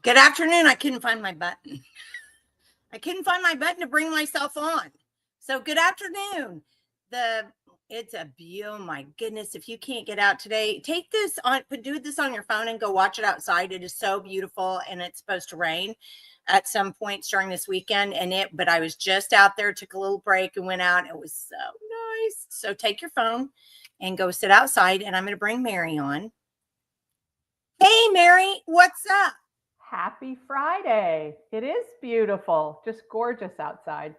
Good afternoon. I couldn't find my button. I couldn't find my button to bring myself on. So good afternoon. It's a oh my goodness. If you can't get out today, take this on, do this on your phone and go watch it outside. It is so beautiful, and it's supposed to rain at some points during this weekend. But I was just out there, took a little break and went out. It was so nice. So take your phone and go sit outside, and I'm going to bring Mary on. Hey, Mary, what's up? Happy Friday. It is beautiful, just gorgeous outside.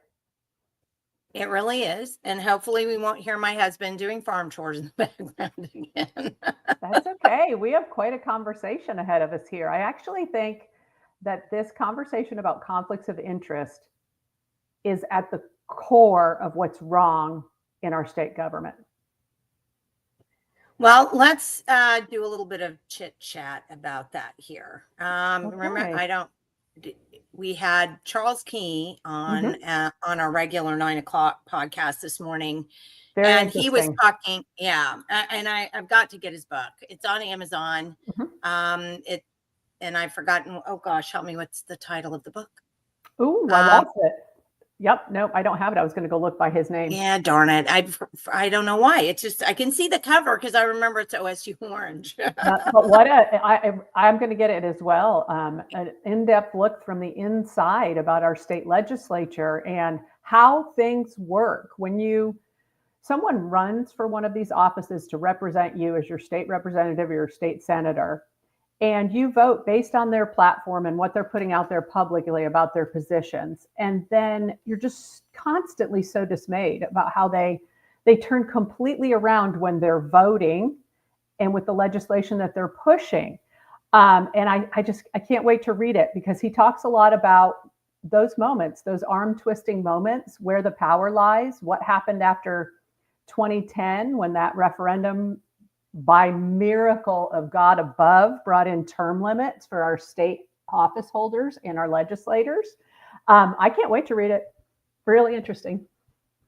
It really is. And hopefully we won't hear my husband doing farm chores in the background again. That's okay. We have quite a conversation ahead of us here. I actually think that this conversation about conflicts of interest is at the core of what's wrong in our state government. Well, let's do a little bit of chit chat about that here. Okay. Remember, we had Charles Key on our regular 9 o'clock podcast this morning. Very and he was interesting. talking, and I've got to get his book. It's on Amazon. And I've forgotten, oh gosh, help me, what's the title of the book? Ooh, I lost it. Yep. Nope. I don't have it. I was going to go look by his name. Yeah, darn it. I don't know why. It's just, I can see the cover because I remember it's OSU orange. But I'm going to get it as well. An in-depth look from the inside about our state legislature and how things work when someone runs for one of these offices to represent you as your state representative or your state senator. And you vote based on their platform and what they're putting out there publicly about their positions. And then you're just constantly so dismayed about how they turn completely around when they're voting and with the legislation that they're pushing. And I can't wait to read it because he talks a lot about those moments, those arm twisting moments where the power lies, what happened after 2010 when that referendum by miracle of God above, brought in term limits for our state office holders and our legislators. I can't wait to read it. Really interesting.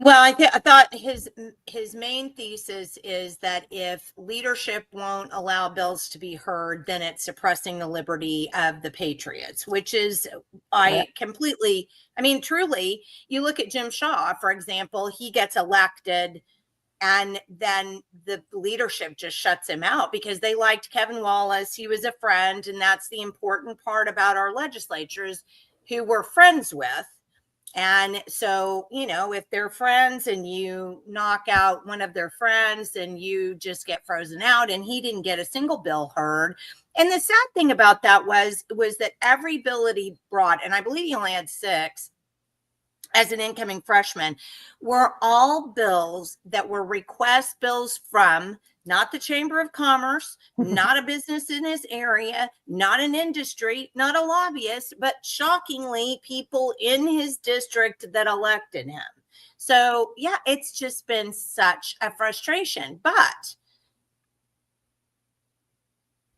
Well, I thought his main thesis is that if leadership won't allow bills to be heard, then it's suppressing the liberty of the patriots, which is, truly, you look at Jim Shaw, for example, he gets elected and then the leadership just shuts him out because they liked Kevin Wallace. He was a friend. And that's the important part about our legislatures who we're friends with. And so, if they're friends and you knock out one of their friends, then you just get frozen out. And he didn't get a single bill heard. And the sad thing about that was that every bill that he brought, and I believe he only had 6, as an incoming freshman, were all bills that were request bills from not the Chamber of Commerce, not a business in his area, not an industry, not a lobbyist, but shockingly people in his district that elected him. So yeah, it's just been such a frustration. But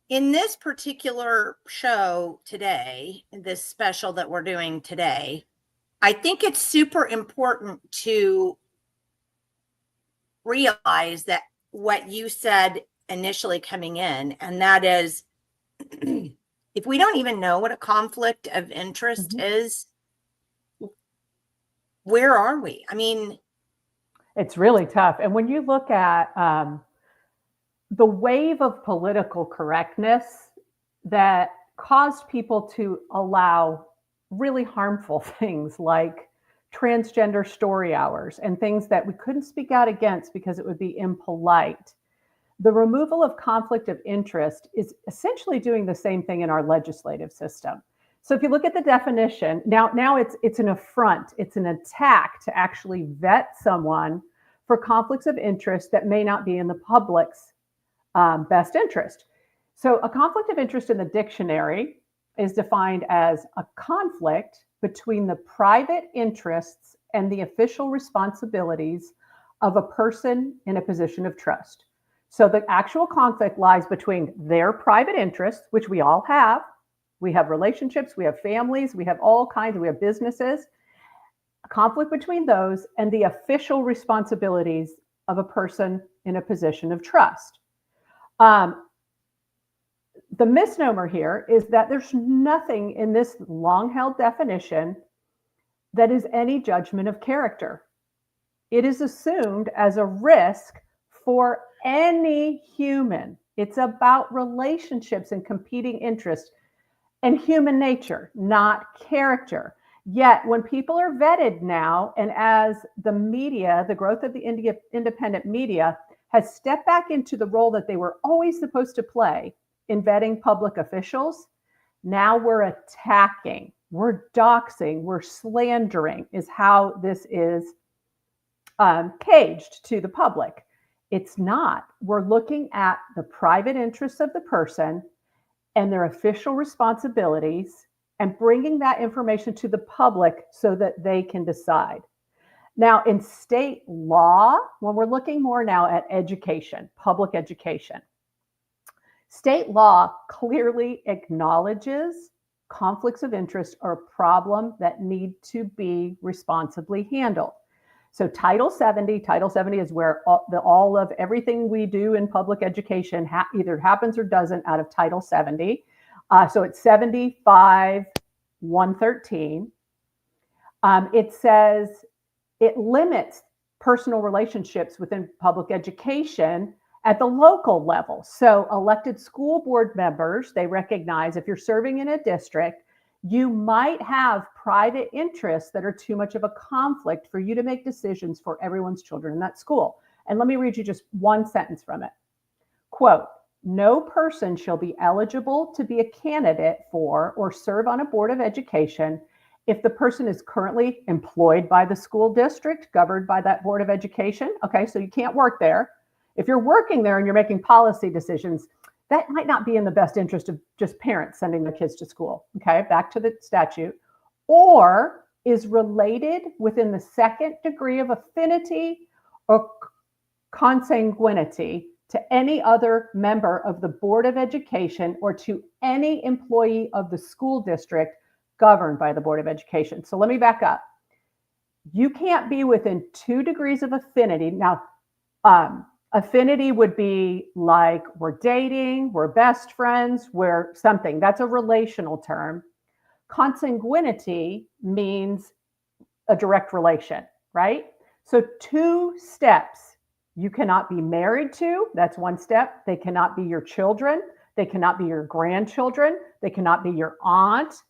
in this particular show today, this special that we're doing today, I think it's super important to realize that what you said initially coming in, and that is, if we don't even know what a conflict of interest is, where are we? I mean, It's really tough. And when you look at the wave of political correctness that caused people to allow really harmful things like transgender story hours and things that we couldn't speak out against because it would be impolite. The removal of conflict of interest is essentially doing the same thing in our legislative system. So if you look at the definition, now it's an affront, it's an attack to actually vet someone for conflicts of interest that may not be in the public's best interest. So a conflict of interest in the dictionary is defined as a conflict between the private interests and the official responsibilities of a person in a position of trust. So the actual conflict lies between their private interests, which we all have. We have relationships, we have families, we have all kinds, we have businesses. A conflict between those and the official responsibilities of a person in a position of trust. The misnomer here is that there's nothing in this long-held definition that is any judgment of character. It is assumed as a risk for any human. It's about relationships and competing interests and human nature, not character. Yet when people are vetted now, and as the media, the growth of the independent media has stepped back into the role that they were always supposed to play in vetting public officials, now we're attacking, we're doxing, we're slandering is how this is caged to the public. It's not. We're looking at the private interests of the person and their official responsibilities and bringing that information to the public so that they can decide. Now, in state law, when we're looking more now at education, public education, state law clearly acknowledges conflicts of interest are a problem that need to be responsibly handled. So Title 70 is where all of everything we do in public education either happens or doesn't out of Title 70. So it's 75-113. It says it limits personal relationships within public education at the local level. So elected school board members, they recognize if you're serving in a district, you might have private interests that are too much of a conflict for you to make decisions for everyone's children in that school. And let me read you just one sentence from it. Quote, no person shall be eligible to be a candidate for or serve on a board of education if the person is currently employed by the school district governed by that board of education. Okay, so you can't work there. If you're working there and you're making policy decisions, that might not be in the best interest of just parents sending their kids to school. Okay, back to the statute. Or is related within the second degree of affinity or consanguinity to any other member of the Board of Education or to any employee of the school district governed by the Board of Education. So let me back up. You can't be within 2 degrees of affinity. Now, affinity would be like we're dating, we're best friends, we're something. That's a relational term. Consanguinity means a direct relation, right? So 2 steps. You cannot be married to, that's 1 step. They cannot be your children. They cannot be your grandchildren. They cannot be your aunt.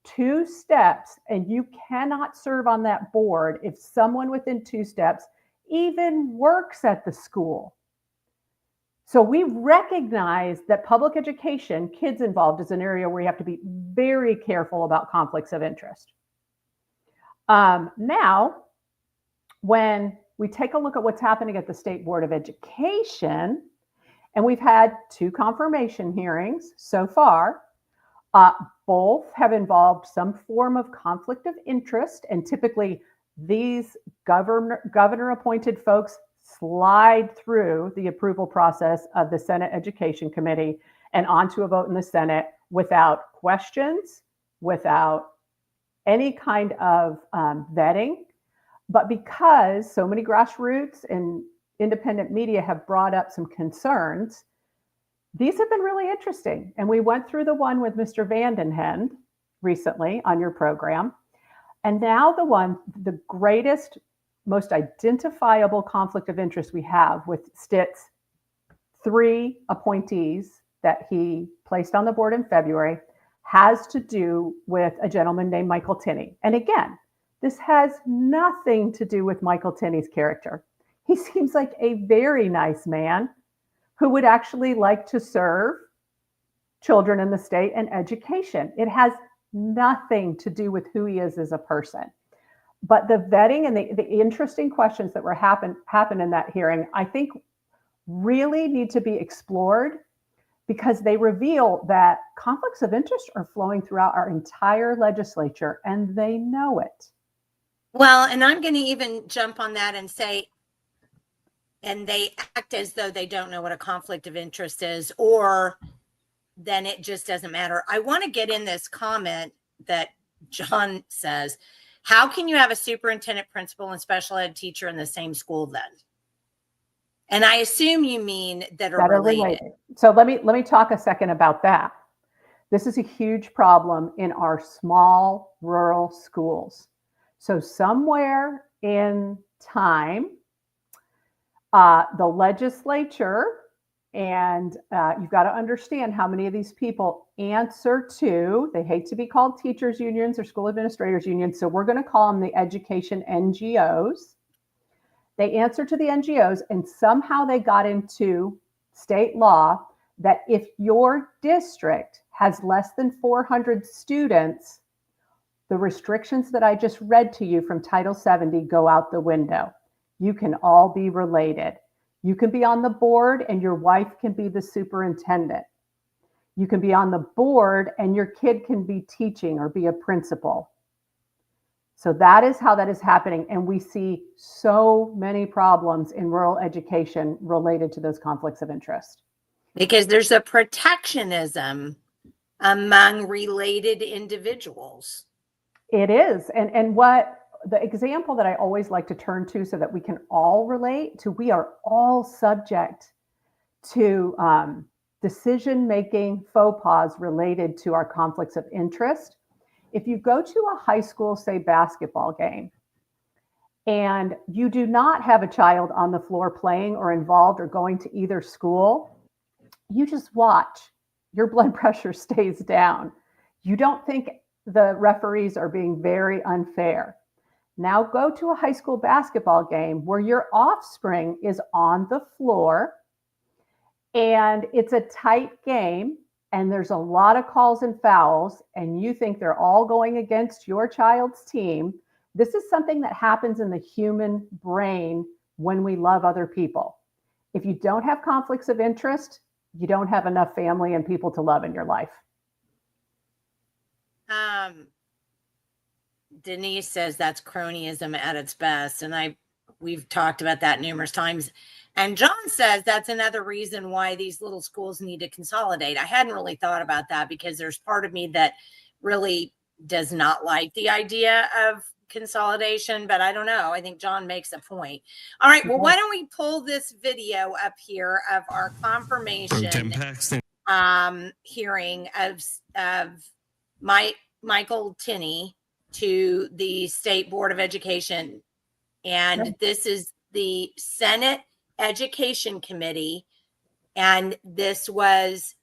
2 steps, and you cannot serve on that board if someone within 2 steps even works at the school. So we recognize that public education, kids involved, is an area where you have to be very careful about conflicts of interest. Now, when we take a look at what's happening at the State Board of Education, and we've had 2 confirmation hearings so far, both have involved some form of conflict of interest, and typically these governor-appointed folks slide through the approval process of the Senate Education Committee and onto a vote in the Senate without questions, without any kind of vetting. But because so many grassroots and independent media have brought up some concerns, these have been really interesting. And we went through the one with Mr. Vandenhen recently on your program. And now the greatest most identifiable conflict of interest we have with Stitt's 3 appointees that he placed on the board in February has to do with a gentleman named Michael Tinney. And again, this has nothing to do with Michael Tinney's character. He seems like a very nice man who would actually like to serve children in the state and education. It has nothing to do with who he is as a person. But the vetting and the interesting questions that were happened in that hearing, I think really need to be explored, because they reveal that conflicts of interest are flowing throughout our entire legislature, and they know it. Well, and I'm going to even jump on that and say, and they act as though they don't know what a conflict of interest is, or then it just doesn't matter. I want to get in this comment that John says, how can you have a superintendent, principal, and special ed teacher in the same school then? And I assume you mean that are related. So let me talk a second about that. This is a huge problem in our small rural schools. So somewhere in time, the legislature, and you've got to understand how many of these people answer to, they hate to be called teachers unions or school administrators unions, so we're going to call them the education NGOs. They answer to the NGOs, and somehow they got into state law that if your district has less than 400 students, the restrictions that I just read to you from Title 70 go out the window. You can all be related. You can be on the board and your wife can be the superintendent. You can be on the board and your kid can be teaching or be a principal. So that is how that is happening. And we see so many problems in rural education related to those conflicts of interest. Because there's a protectionism among related individuals. It is. And what the example that I always like to turn to so that we can all relate to, we are all subject to decision-making faux pas related to our conflicts of interest. If you go to a high school, say, basketball game, and you do not have a child on the floor playing or involved or going to either school, you just watch. Your blood pressure stays down. You don't think the referees are being very unfair. Now go to a high school basketball game where your offspring is on the floor and it's a tight game and there's a lot of calls and fouls and you think they're all going against your child's team. This is something that happens in the human brain when we love other people. If you don't have conflicts of interest, you don't have enough family and people to love in your life. Denise says that's cronyism at its best. And we've talked about that numerous times. And John says that's another reason why these little schools need to consolidate. I hadn't really thought about that because there's part of me that really does not like the idea of consolidation, but I don't know. I think John makes a point. All right. Well, why don't we pull this video up here of our confirmation hearing of Michael Tinney to the State Board of Education. And this is the Senate Education Committee. And this was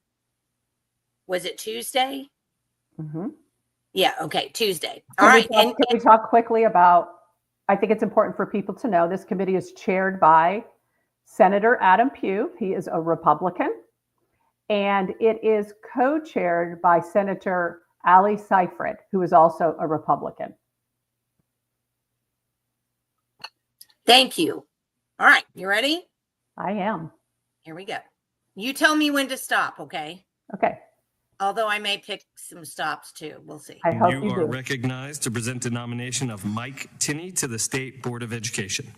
it Tuesday? Mm-hmm. Yeah. Okay. Tuesday. All right. Can we talk quickly about, I think it's important for people to know this committee is chaired by Senator Adam Pugh. He is a Republican. And it is co-chaired by Senator Ali Seyfried, who is also a Republican. Thank you. All right. You ready? I am. Here we go. You tell me when to stop, okay? Okay. Although I may pick some stops too. We'll see. I hope you are recognized to present the nomination of Mike Tinney to the State Board of Education.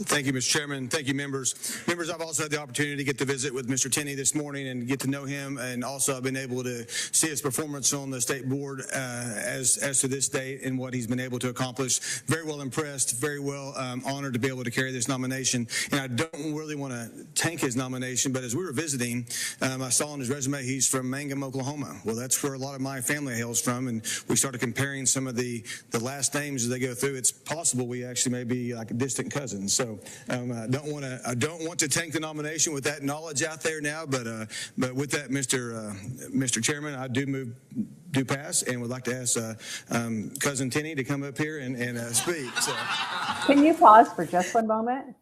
Thank you, Mr. Chairman. Thank you, members. Members, I've also had the opportunity to get to visit with Mr. Tinney this morning and get to know him, and also I've been able to see his performance on the state board as to this date and what he's been able to accomplish. Very well impressed, very well honored to be able to carry this nomination. And I don't really want to tank his nomination, but as we were visiting, I saw on his resume he's from Mangum, Oklahoma. Well, that's where a lot of my family hails from, and we started comparing some of the last names as they go through. It's possible we actually may be like distant cousins. So I don't want to tank the nomination with that knowledge out there now, but with that, Mr. Chairman, I do pass, and would like to ask Cousin Tinney to come up here and speak. So. Can you pause for just one moment?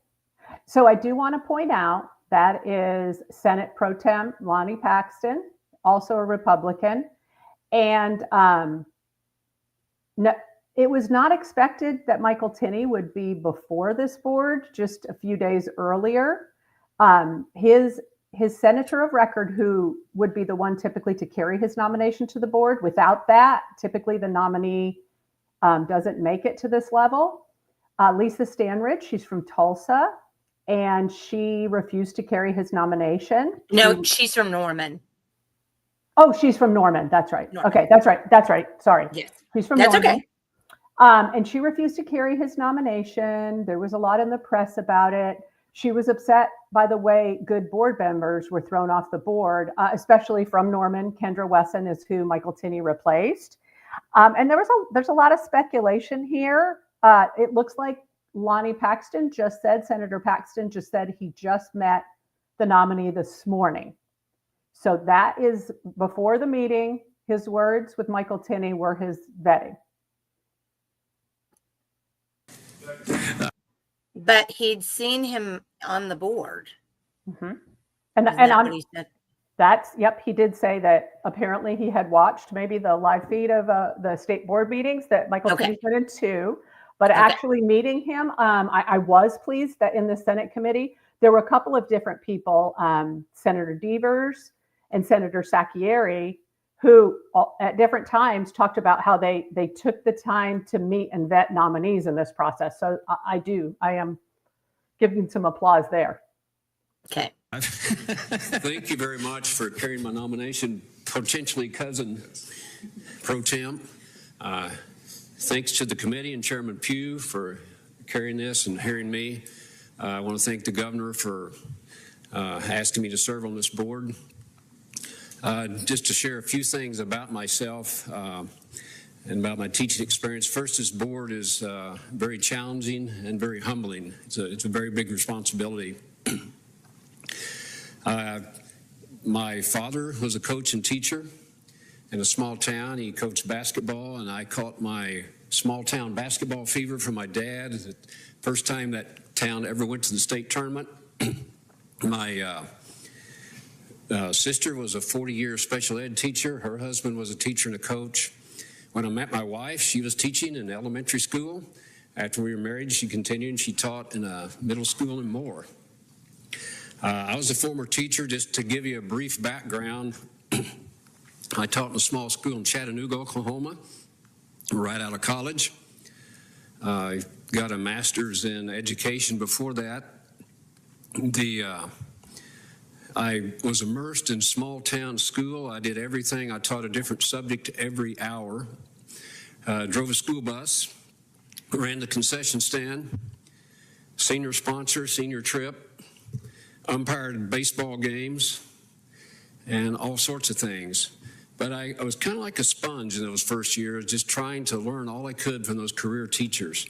So I do want to point out that is Senate Pro Temp Lonnie Paxton, also a Republican, and no, it was not expected that Michael Tinney would be before this board just a few days earlier. His senator of record, who would be the one typically to carry his nomination to the board, without that, typically the nominee doesn't make it to this level. Lisa Standridge, she's from Tulsa, and she refused to carry his nomination. No, she's from Norman. Oh, she's from Norman. That's right. Norman. Okay, that's right. Sorry. Yes. She's from That's Norman. okay. And she refused to carry his nomination. There was a lot in the press about it. She was upset by the way good board members were thrown off the board, especially from Norman. Kendra Wesson is who Michael Tinney replaced. And there's a lot of speculation here. It looks like Senator Paxton just said he just met the nominee this morning. So that is before the meeting. His words with Michael Tinney were his vetting. But he'd seen him on the board. Mm-hmm. He did say that apparently he had watched maybe the live feed of the state board meetings that Michael Tinney went into, but actually meeting him, I was pleased that in the Senate committee, there were a couple of different people, Senator Devers and Senator Sacchieri, who at different times talked about how they took the time to meet and vet nominees in this process. So I am giving some applause there. Okay. Thank you very much for carrying my nomination, potentially cousin Pro Temp. Thanks to the committee and Chairman Pugh for carrying this and hearing me. I want to thank the governor for asking me to serve on this board. Just to share a few things about myself and about my teaching experience. First, this board is very challenging and very humbling. It's a very big responsibility. My father was a coach and teacher in a small town. He coached basketball, and I caught my small town basketball fever from my dad. The first time that town ever went to the state tournament. My sister was a 40-year special ed teacher. Her husband was a teacher and a coach. When I met my wife, she was teaching in elementary school. After we were married, she continued and she taught in a middle school and more. I was a former teacher. Just to give you a brief background, I taught in a small school in Chattanooga, Oklahoma, right out of college. I got a master's in education before that. I was immersed in small town school. I did everything. I taught a different subject every hour. Drove a school bus, ran the concession stand, senior sponsor, senior trip, umpired baseball games, and all sorts of things. But I was kind of like a sponge in those first years, just trying to learn all I could from those career teachers.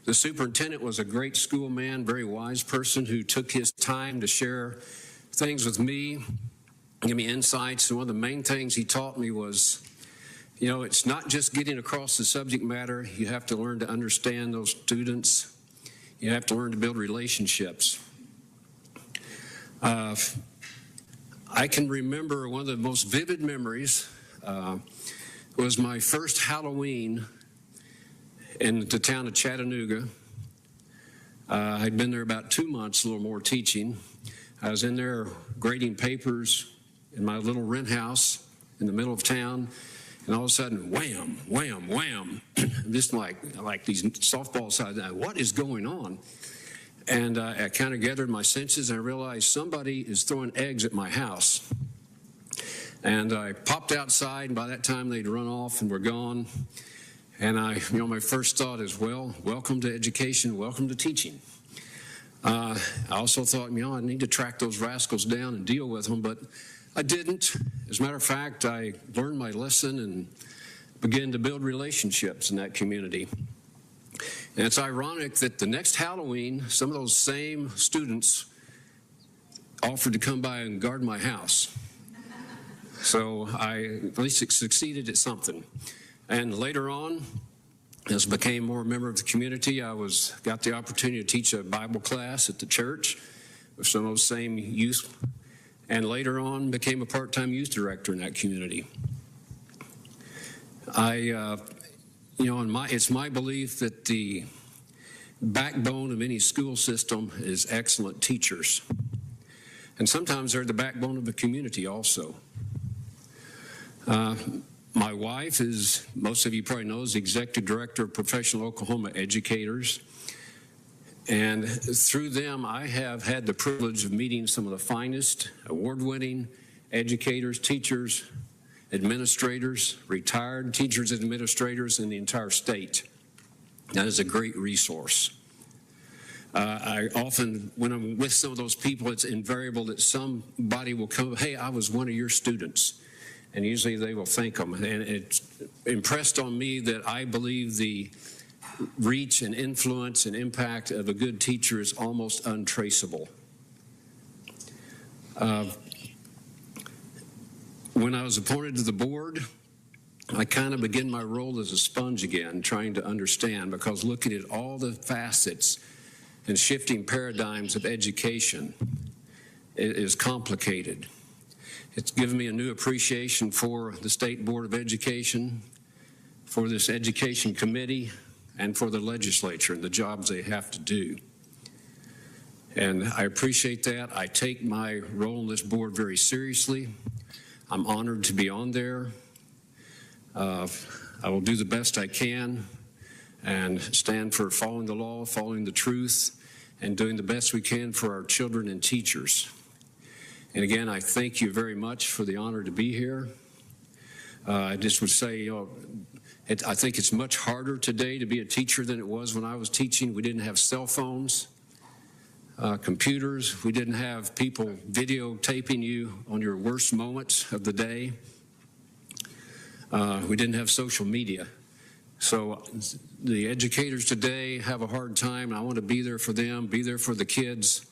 The superintendent was a great school man, very wise person who took his time to share things with me, give me insights. And one of the main things he taught me was, it's not just getting across the subject matter. You have to learn to understand those students. You have to learn to build relationships. I can remember one of the most vivid memories was my first Halloween in the town of Chattanooga. I'd been there about 2 months, a little more teaching. I was in there grading papers in my little rent house in the middle of town, and all of a sudden, wham, wham, wham. Just like these softball sides. What is going on? And I kind of gathered my senses, and I realized somebody is throwing eggs at my house. And I popped outside, and by that time they'd run off and were gone. And my first thought is, well, welcome to education, welcome to teaching. I also thought, I need to track those rascals down and deal with them, but I didn't. As a matter of fact, I learned my lesson and began to build relationships in that community. And it's ironic that the next Halloween, some of those same students offered to come by and guard my house. So I at least succeeded at something. And later on, as I became more a member of the community, I got the opportunity to teach a Bible class at the church with some of those same youth, and later on became a part-time youth director in that community. It's my belief that the backbone of any school system is excellent teachers. And sometimes they're the backbone of the community also. My wife is, most of you probably know, is the executive director of Professional Oklahoma Educators. And through them, I have had the privilege of meeting some of the finest award-winning educators, teachers, administrators, retired teachers and administrators in the entire state. That is a great resource. I often, when I'm with some of those people, it's invariable that somebody will come, hey, I was one of your students. And usually they will thank them. And it's impressed on me that I believe the reach and influence and impact of a good teacher is almost untraceable. When I was appointed to the board, I kind of began my role as a sponge again, trying to understand, because looking at all the facets and shifting paradigms of education is complicated. It's given me a new appreciation for the State Board of Education, for this education committee, and for the legislature and the jobs they have to do. And I appreciate that. I take my role in this board very seriously. I'm honored to be on there. I will do the best I can and stand for following the law, following the truth, and doing the best we can for our children and teachers. And again, I thank you very much for the honor to be here. I just would say, I think it's much harder today to be a teacher than it was when I was teaching. We didn't have cell phones, computers. We didn't have people videotaping you on your worst moments of the day. We didn't have social media. So the educators today have a hard time. I want to be there for them, be there for the kids,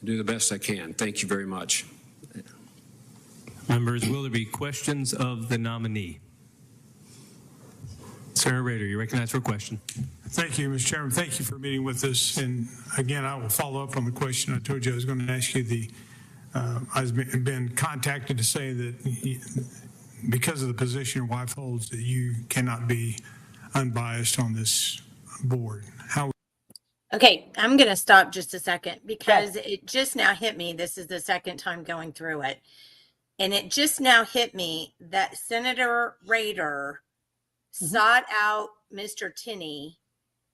and do the best I can. Thank you very much. Members, will there be questions of the nominee? Senator Rader, you recognize for a question. Thank you, Mr. Chairman. Thank you for meeting with us. And again, I will follow up on the question I told you I was going to ask you. I've been contacted to say that because of the position your wife holds, that you cannot be unbiased on this board. How? Okay, I'm going to stop just a second because it just now hit me. This is the second time going through it. And it just now hit me that Senator Rader sought out Mr. Tinney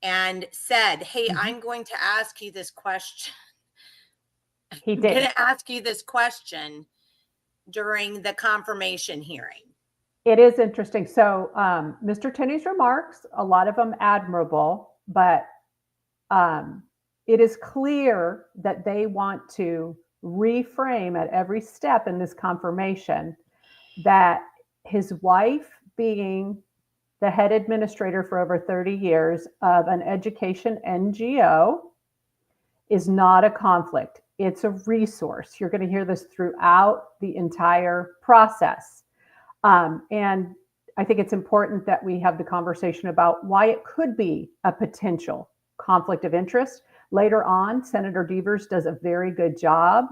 and said, hey, I'm going to ask you this question. He I'm did. going to ask you this question during the confirmation hearing. It is interesting. So Mr. Tinney's remarks, a lot of them admirable, but it is clear that they want to reframe at every step in this confirmation that his wife being the head administrator for over 30 years of an education NGO is not a conflict. It's a resource. You're going to hear this throughout the entire process. And I think it's important that we have the conversation about why it could be a potential conflict of interest. Later on, Senator Devers does a very good job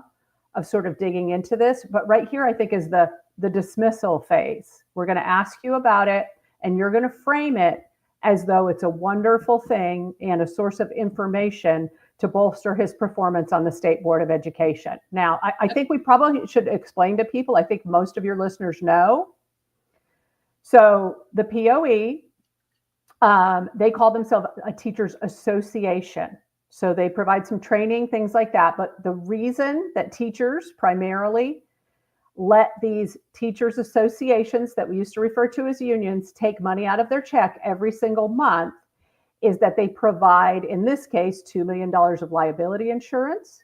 of sort of digging into this. But right here, I think, is the dismissal phase. We're going to ask you about it, and you're going to frame it as though it's a wonderful thing and a source of information to bolster his performance on the State Board of Education. Now, I think we probably should explain to people, I think most of your listeners know. So the POE, they call themselves a teachers association. So they provide some training, things like that. But the reason that teachers primarily let these teachers associations that we used to refer to as unions take money out of their check every single month is that they provide, in this case, $2 million of liability insurance.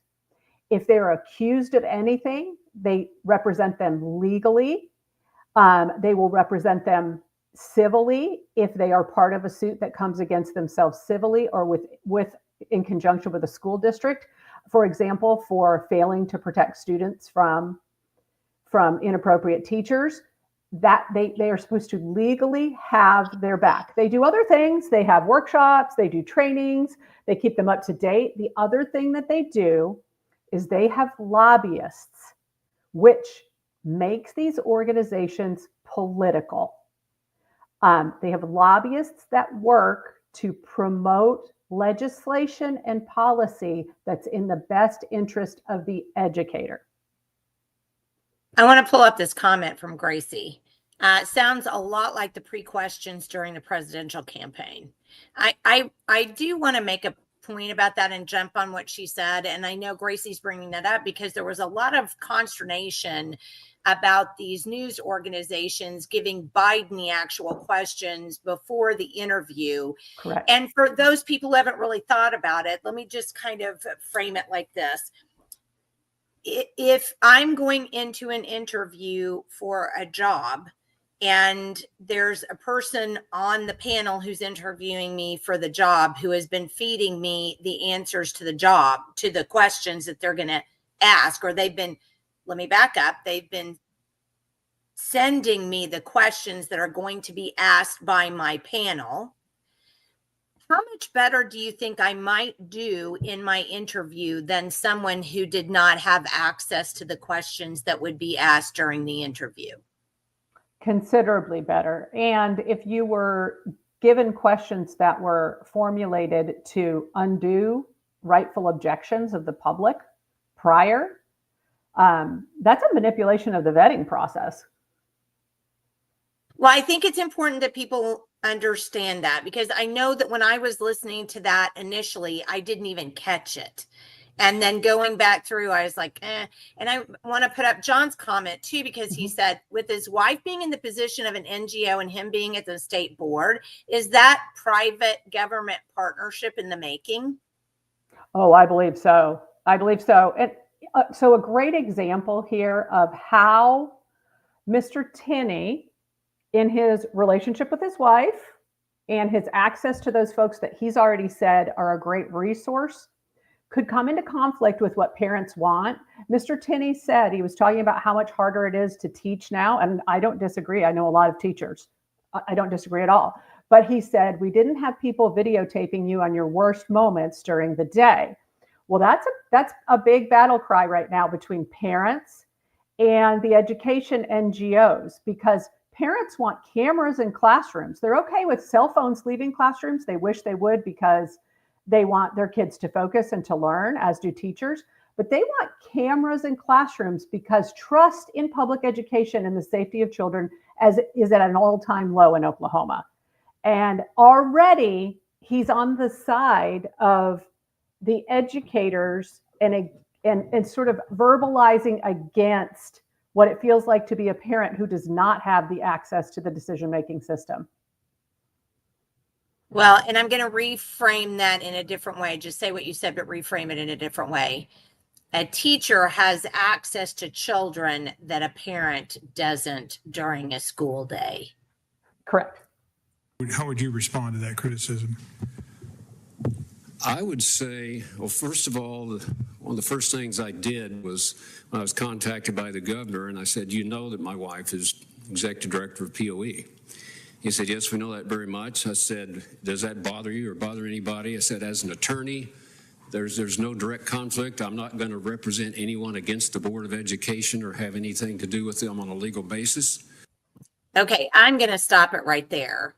If they're accused of anything, they represent them legally. They will represent them civilly if they are part of a suit that comes against themselves civilly or with in conjunction with a school district. For example, for failing to protect students from inappropriate teachers, that they are supposed to legally have their back. They do other things. They have workshops, they do trainings, they keep them up to date. The other thing that they do is they have lobbyists, which makes these organizations political. They have lobbyists that work to promote legislation and policy that's in the best interest of the educator. I want to pull up this comment from Gracie. Sounds a lot like the pre-questions during the presidential campaign. I do want to make a point about that and jump on what she said. And I know Gracie's bringing that up because there was a lot of consternation about these news organizations giving Biden the actual questions before the interview. Correct. And for those people who haven't really thought about it, let me just kind of frame it like this. If I'm going into an interview for a job and there's a person on the panel who's interviewing me for the job who has been feeding me the answers to the job, to the questions that they're going to ask, or they've been, let me back up, they've been sending me the questions that are going to be asked by my panel. How much better do you think I might do in my interview than someone who did not have access to the questions that would be asked during the interview? Considerably better. And if you were given questions that were formulated to undo rightful objections of the public prior, that's a manipulation of the vetting process. Well, I think it's important that people understand that, because I know that when I was listening to that initially, I didn't even catch it. And then going back through, I was like, eh. And I want to put up John's comment too, because he said with his wife being in the position of an NGO and him being at the state board, is that private government partnership in the making? Oh, I believe so. I believe so. And so a great example here of how Mr. Tinney, in his relationship with his wife and his access to those folks that he's already said are a great resource, could come into conflict with what parents want. Mr. Tinney said, he was talking about how much harder it is to teach now. And I don't disagree. I know a lot of teachers. I don't disagree at all. But he said, we didn't have people videotaping you on your worst moments during the day. Well, that's a big battle cry right now between parents and the education NGOs, because parents want cameras in classrooms. They're okay with cell phones leaving classrooms. They wish they would, because they want their kids to focus and to learn, as do teachers. But they want cameras in classrooms because trust in public education and the safety of children is at an all-time low in Oklahoma. And already he's on the side of the educators and sort of verbalizing against what it feels like to be a parent who does not have the access to the decision-making system. Well, and I'm going to reframe that in a different way. Just say what you said, but reframe it in a different way. A teacher has access to children that a parent doesn't during a school day. Correct. How would you respond to that criticism? I would say, well, first of all, one of the first things I did was when I was contacted by the governor, and I said, you know that my wife is executive director of POE. He said, yes, we know that very much. I said, does that bother you or bother anybody? I said, as an attorney, there's no direct conflict. I'm not going to represent anyone against the Board of Education or have anything to do with them on a legal basis. Okay, I'm going to stop it right there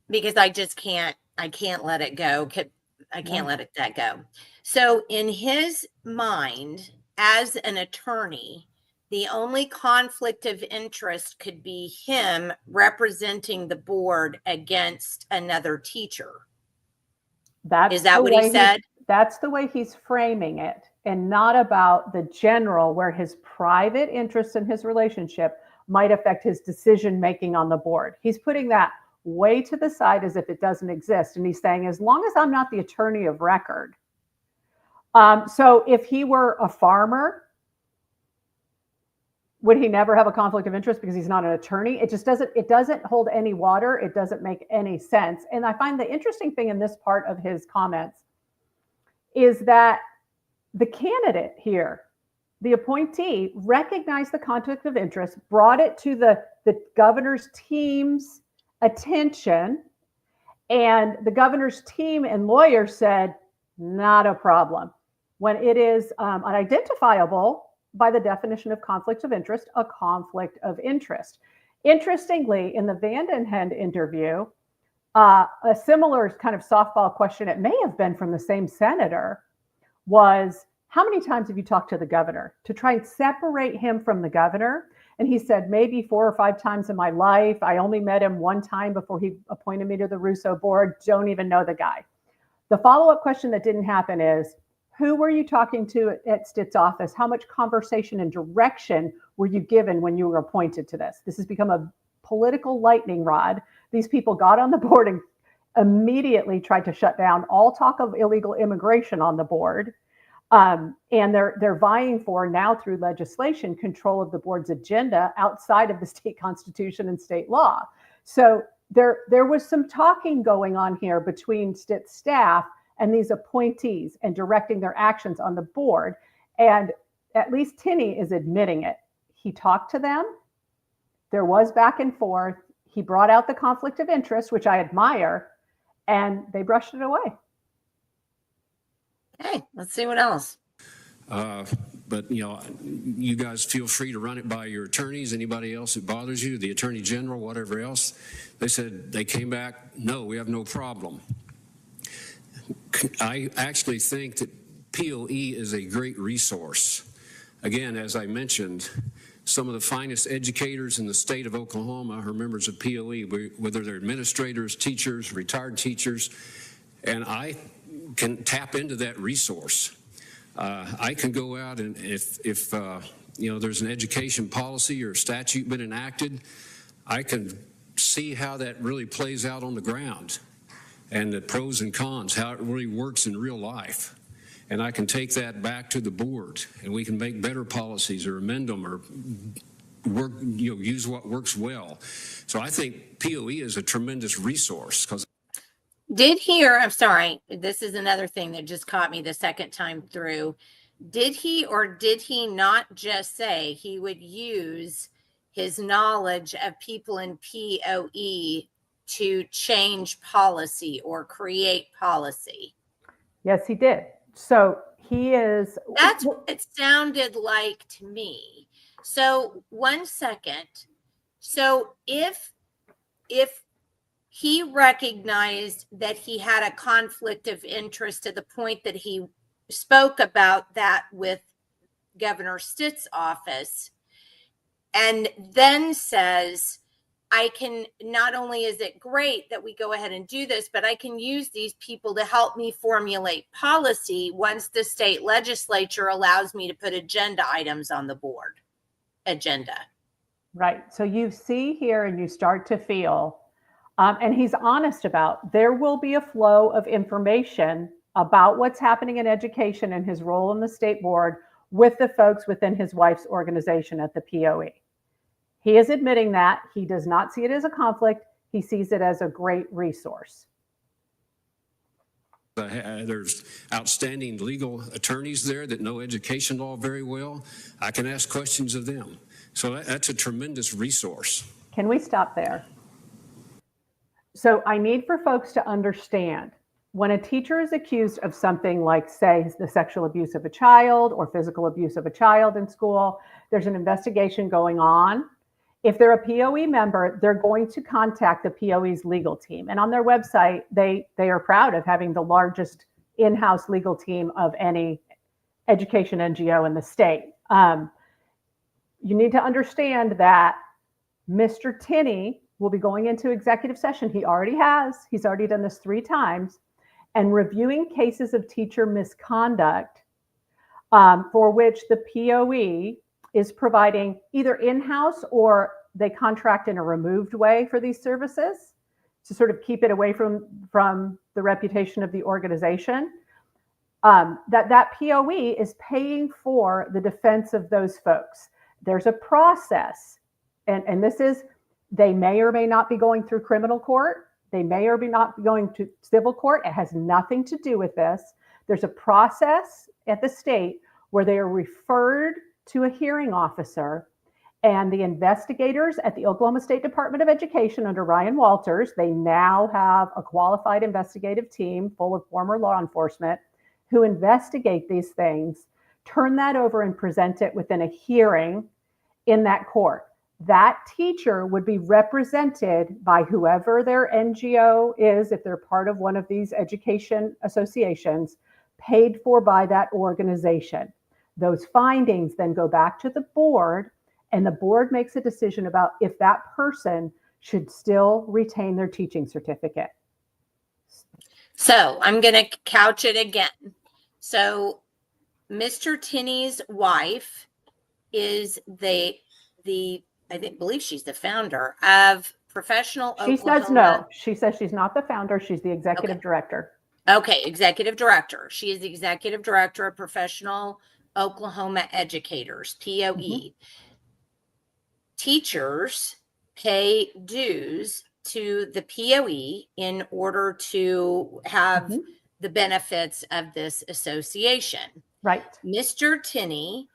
because I can't let it go. I can't let that go. So in his mind, as an attorney, the only conflict of interest could be him representing the board against another teacher. That's Is that the what he way said? That's the way he's framing it, and not about the general where his private interests in his relationship might affect his decision making on the board. He's putting that way to the side as if it doesn't exist. And he's saying, as long as I'm not the attorney of record. So if he were a farmer, would he never have a conflict of interest because he's not an attorney? It doesn't hold any water. It doesn't make any sense. And I find the interesting thing in this part of his comments is that the candidate here, the appointee, recognized the conflict of interest, brought it to the governor's team's attention, and the governor's team and lawyers said, not a problem. When it is unidentifiable by the definition of conflict of interest, a conflict of interest. Interestingly, in the Vandenhend interview, a similar kind of softball question, it may have been from the same senator, was, how many times have you talked to the governor to try and separate him from the governor? And he said, maybe 4 or 5 times in my life. I only met him one time before he appointed me to the Russo board. Don't even know the guy. The follow-up question that didn't happen is, who were you talking to at Stitt's office? How much conversation and direction were you given when you were appointed to this? This has become a political lightning rod. These people got on the board and immediately tried to shut down all talk of illegal immigration on the board. And they're vying for, now through legislation, control of the board's agenda outside of the state constitution and state law. So there was some talking going on here between Stitt's staff and these appointees and directing their actions on the board. And at least Tinney is admitting it. He talked to them. There was back and forth. He brought out the conflict of interest, which I admire, and they brushed it away. Hey, let's see what else. But, you guys feel free to run it by your attorneys, anybody else that bothers you, the attorney general, whatever else. They said, they came back, no, we have no problem. I actually think that POE is a great resource. Again, as I mentioned, some of the finest educators in the state of Oklahoma are members of POE, whether they're administrators, teachers, retired teachers, and I can tap into that resource. I can go out and if there's an education policy or statute been enacted, I can see how that really plays out on the ground and the pros and cons, how it really works in real life. And I can take that back to the board and we can make better policies or amend them or work, use what works well. So I think POE is a tremendous resource because I'm sorry, this is another thing that just caught me the second time through. Did he or did he not just say he would use his knowledge of people in POE to change policy or create policy? Yes, he did. So he is. That's what it sounded like to me. So 1 second. So if he recognized that he had a conflict of interest to the point that he spoke about that with Governor Stitt's office, and then says, I can, not only is it great that we go ahead and do this, but I can use these people to help me formulate policy once the state legislature allows me to put agenda items on the board agenda. Right. So you see here and you start to feel, and he's honest about, there will be a flow of information about what's happening in education and his role in the state board with the folks within his wife's organization at the POE. He is admitting that. He does not see it as a conflict. He sees it as a great resource. there's outstanding legal attorneys there that know education law very well. I can ask questions of them. So that's a tremendous resource. Can we stop there? So I need for folks to understand, when a teacher is accused of something like, say, the sexual abuse of a child or physical abuse of a child in school, there's an investigation going on. If they're a POE member, they're going to contact the POE's legal team. And on their website, they are proud of having the largest in-house legal team of any education NGO in the state. You need to understand that Mr. Tinney will be going into executive session. He already has. He's already done this 3 times. and reviewing cases of teacher misconduct for which the POE is providing either in-house or they contract in a removed way for these services to sort of keep it away from the reputation of the organization. That POE is paying for the defense of those folks. There's a process, and this is, they may or may not be going through criminal court. They may or may not be going to civil court. It has nothing to do with this. There's a process at the state where they are referred to a hearing officer, and the investigators at the Oklahoma State Department of Education under Ryan Walters, they now have a qualified investigative team full of former law enforcement who investigate these things, turn that over and present it within a hearing in that court. That teacher would be represented by whoever their NGO is, if they're part of one of these education associations, paid for by that organization. Those findings then go back to the board, and the board makes a decision about if that person should still retain their teaching certificate. So I'm going to couch it again. So Mr. Tinney's wife is believe she's the founder of Professional She Oklahoma. says no. She says she's not the founder. She's the executive director. Okay, executive director. She is the executive director of Professional Oklahoma Educators, POE. Teachers pay dues to the POE in order to have the benefits of this association. Right. Mr. Tinney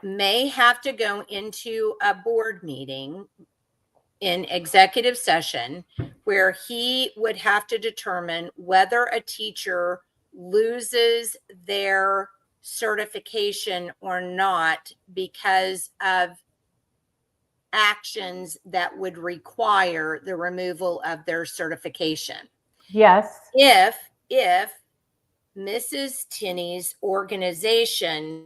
may have to go into a board meeting in executive session where he would have to determine whether a teacher loses their certification or not because of actions that would require the removal of their certification. Yes. If Mrs. Tinney's organization,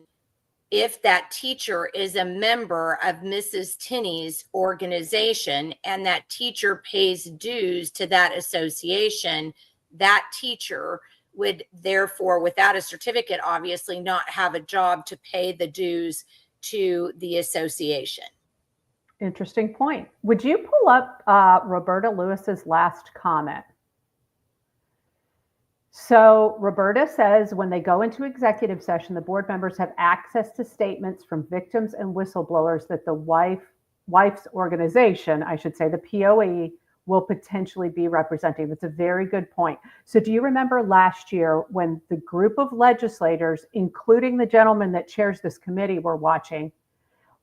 if that teacher is a member of Mrs. Tinney's organization and that teacher pays dues to that association, that teacher would therefore, without a certificate, obviously not have a job to pay the dues to the association. Interesting point. Would you pull up Roberta Lewis's last comment? So Roberta says when they go into executive session, the board members have access to statements from victims and whistleblowers that the wife's organization, I should say the POE, will potentially be representing. That's a very good point. So do you remember last year when the group of legislators, including the gentleman that chairs this committee we're watching,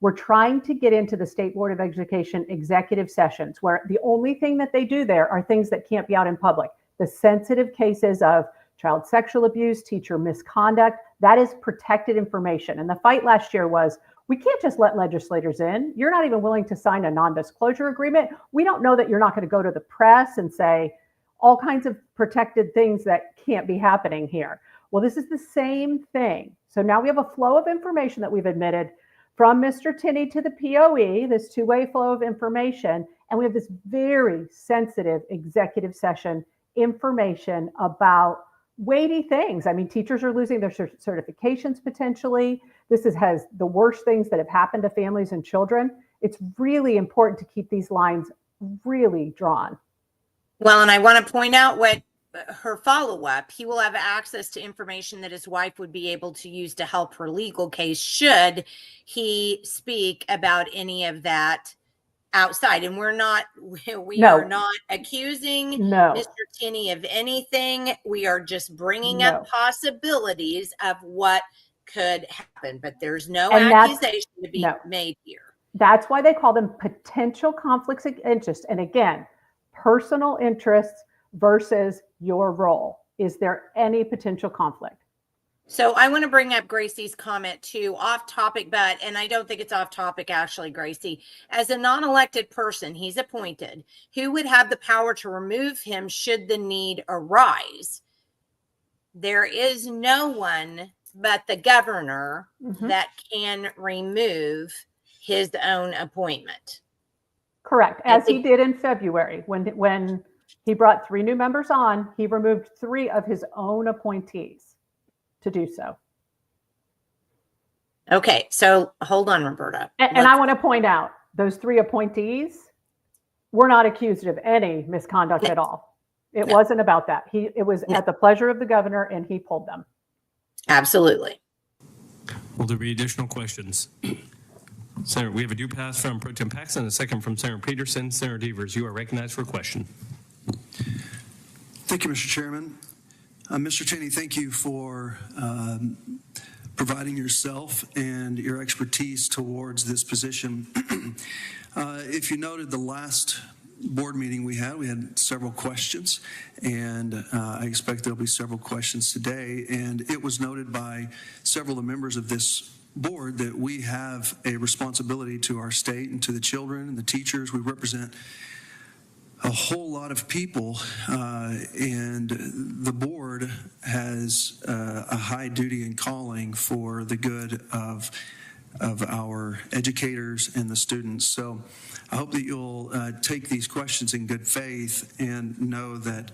we're trying to get into the State Board of Education executive sessions where the only thing that they do there are things that can't be out in public. The sensitive cases of child sexual abuse, teacher misconduct, that is protected information. And the fight last year was, we can't just let legislators in. You're not even willing to sign a non-disclosure agreement. We don't know that you're not going to go to the press and say all kinds of protected things that can't be happening here. Well, this is the same thing. So now we have a flow of information that we've admitted from Mr. Tinney to the POE, this two-way flow of information, and we have this very sensitive executive session information about weighty things. I mean, teachers are losing their certifications potentially. This has the worst things that have happened to families and children. It's really important to keep these lines really drawn. Well, and I want to point out what her follow-up, he will have access to information that his wife would be able to use to help her legal case should he speak about any of that outside. And we are not accusing Mr. Tinney of anything. We are just bringing up possibilities of what could happen, but there's no accusation to be made here. That's why they call them potential conflicts of interest. And again, personal interests versus your role. Is there any potential conflict? So I want to bring up Gracie's comment too, off topic, and I don't think it's off topic actually, Gracie. As a non-elected person, he's appointed, who would have the power to remove him should the need arise? There is no one but the governor that can remove his own appointment. Correct, as he did in February when He brought 3 new members on. He removed 3 of his own appointees to do so. Okay, so hold on, Roberta. And I want to point out, those 3 appointees were not accused of any misconduct at all. It wasn't about that. It was at the pleasure of the governor, and he pulled them. Absolutely. Will there be additional questions? Senator, we have a due pass from ProTemp Paxton and a second from Senator Peterson. Senator Devers, you are recognized for a question. Thank you, Mr. Chairman. Mr. Tinney, thank you for providing yourself and your expertise towards this position. If you noted the last board meeting we had several questions, and I expect there'll be several questions today. And it was noted by several of the members of this board that we have a responsibility to our state and to the children and the teachers. We represent a whole lot of people, and the board has a high duty and calling for the good of our educators and the students. So I hope that you'll take these questions in good faith and know that,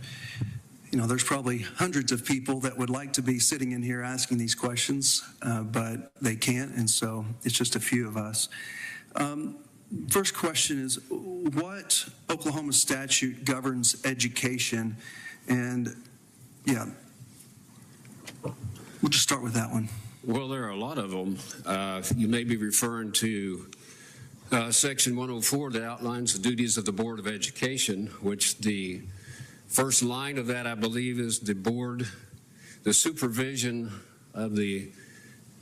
you know, there's probably hundreds of people that would like to be sitting in here asking these questions, but they can't, and so it's just a few of us. First question is, what Oklahoma statute governs education? And yeah, we'll just start with that one. Well, there are a lot of them. You may be referring to Section 104 that outlines the duties of the Board of Education, which the first line of that, I believe, is the supervision of the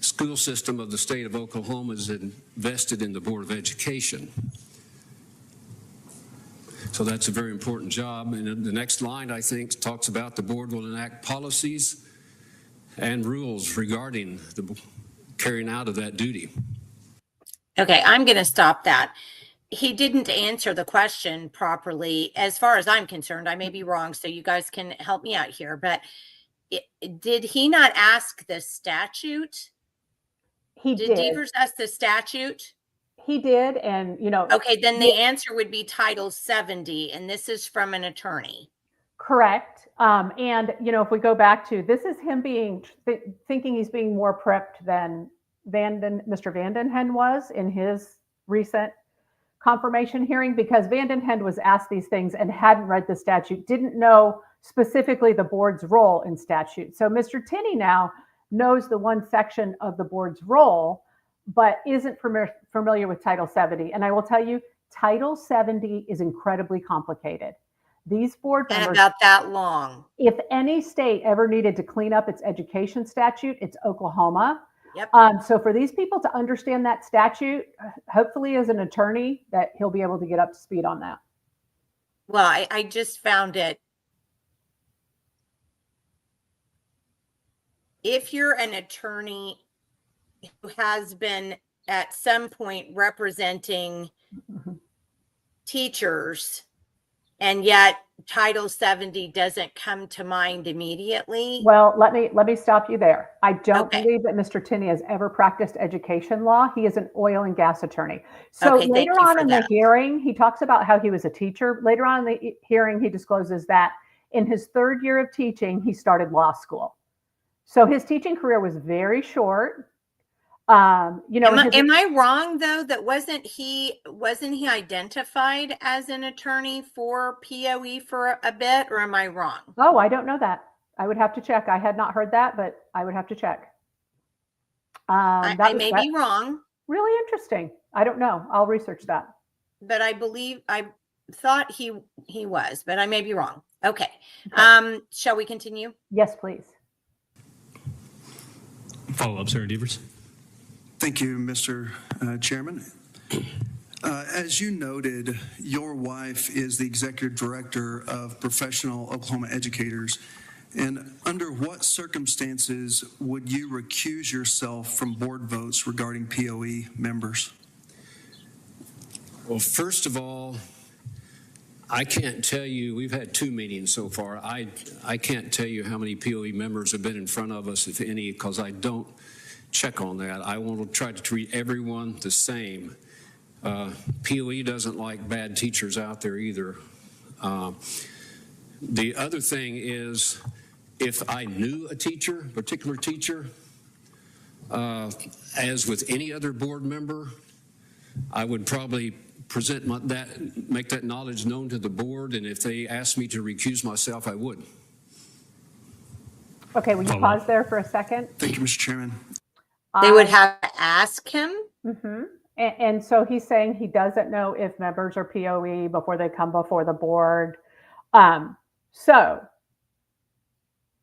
school system of the state of Oklahoma is invested in the Board of Education. So that's a very important job. And the next line, I think, talks about the board will enact policies and rules regarding the carrying out of that duty. Okay, I'm going to stop that. He didn't answer the question properly. As far as I'm concerned, I may be wrong, so you guys can help me out here. But did he not ask the statute? He Did did. Devers ask the statute? He did, and, you know. Okay, then the answer would be Title 70, and this is from an attorney. Correct. And, you know, if we go back to, this is him thinking he's being more prepped than Mr. Vandenhen was in his recent confirmation hearing, because Vandenhen was asked these things and hadn't read the statute, didn't know specifically the board's role in statute. So Mr. Tinney now knows the one section of the board's role, but isn't familiar with Title 70. And I will tell you, Title 70 is incredibly complicated. These board members, And about that long. if any state ever needed to clean up its education statute, it's Oklahoma. Yep. So for these people to understand that statute, hopefully as an attorney, that he'll be able to get up to speed on that. Well, I just found it. If you're an attorney who has been at some point representing teachers, and yet Title 70 doesn't come to mind immediately. Well, let me stop you there. I don't Okay. believe that Mr. Tinney has ever practiced education law. He is an oil and gas attorney. So Okay, thank later you on for in the that. hearing, he talks about how he was a teacher. Later on in the hearing, he discloses that in his 3rd year of teaching, he started law school. So his teaching career was very short. You know, Am I wrong though? That wasn't he identified as an attorney for POE for a bit, or am I wrong? oh, I don't know that. I would have to check. I had not heard that, but I would have to check. I may be wrong, Really interesting. I don't know. I'll research that. but I thought he was, but I may be wrong. Okay. Shall we continue? Yes, please. Follow up, Senator Devers. Thank you, Mr. Chairman. As you noted, your wife is the executive director of Professional Oklahoma Educators. And under what circumstances would you recuse yourself from board votes regarding POE members? Well, first of all, I can't tell you, we've had 2 meetings so far. I can't tell you how many POE members have been in front of us, if any, because I don't check on that. I want to try to treat everyone the same. POE doesn't like bad teachers out there either. The other thing is, if I knew a teacher, particular teacher, as with any other board member, I would probably make that knowledge known to the board, and if they asked me to recuse myself, I would. Okay, will you pause there for a second? Thank you, Mr. Chairman. They would have to ask him. Mm-hmm. And so he's saying he doesn't know if members are POE before they come before the board. So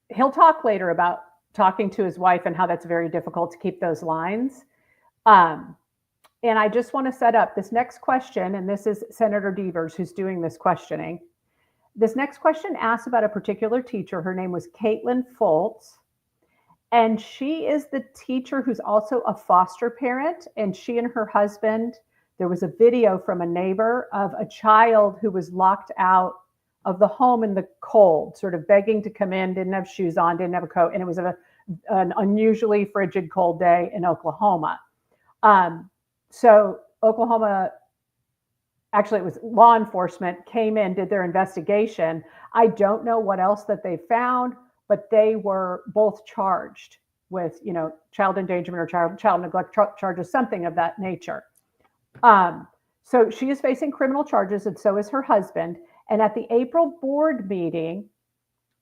he'll talk later about talking to his wife and how that's very difficult to keep those lines. And I just want to set up this next question, and this is Senator Devers who's doing this questioning. This next question asks about a particular teacher. Her name was Caitlin Foltz, and she is the teacher who's also a foster parent, and she and her husband, there was a video from a neighbor of a child who was locked out of the home in the cold, sort of begging to come in, didn't have shoes on, didn't have a coat, and it was an unusually frigid, cold day in Oklahoma. So Oklahoma, actually it was law enforcement, came in, did their investigation. I don't know what else that they found, but they were both charged with, child endangerment or child neglect charges, something of that nature. So she is facing criminal charges, and so is her husband. And at the April board meeting,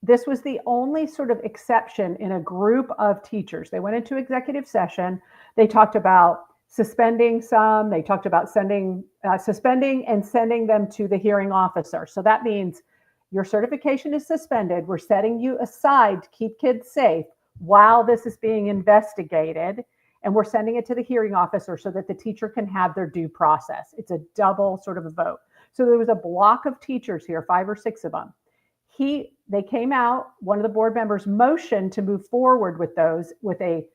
this was the only sort of exception in a group of teachers. They went into executive session. They talked about suspending some. They talked about suspending and sending them to the hearing officer. So that means your certification is suspended. We're setting you aside to keep kids safe while this is being investigated. And we're sending it to the hearing officer so that the teacher can have their due process. It's a double sort of a vote. So there was a block of teachers here, 5 or 6 of them. They came out, one of the board members motioned to move forward with those with an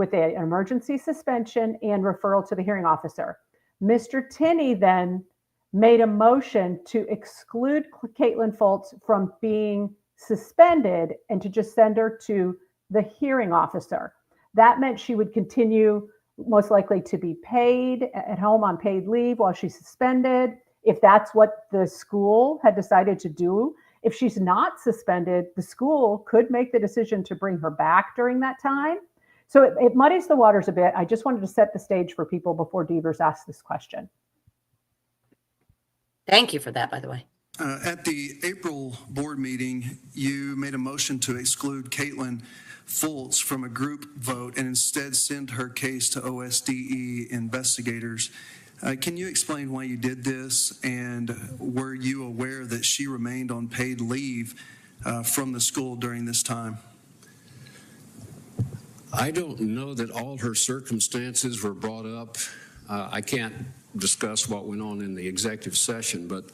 emergency suspension and referral to the hearing officer. Mr. Tinney then made a motion to exclude Caitlin Foltz from being suspended and to just send her to the hearing officer. That meant she would continue most likely to be paid at home on paid leave while she's suspended, if that's what the school had decided to do. If she's not suspended, the school could make the decision to bring her back during that time. So it muddies the waters a bit. I just wanted to set the stage for people before Devers asked this question. Thank you for that, by the way. At the April board meeting, you made a motion to exclude Caitlin Foltz from a group vote and instead send her case to OSDE investigators. Can you explain why you did this, and were you aware that she remained on paid leave from the school during this time? I don't know that all her circumstances were brought up. I can't discuss what went on in the executive session, but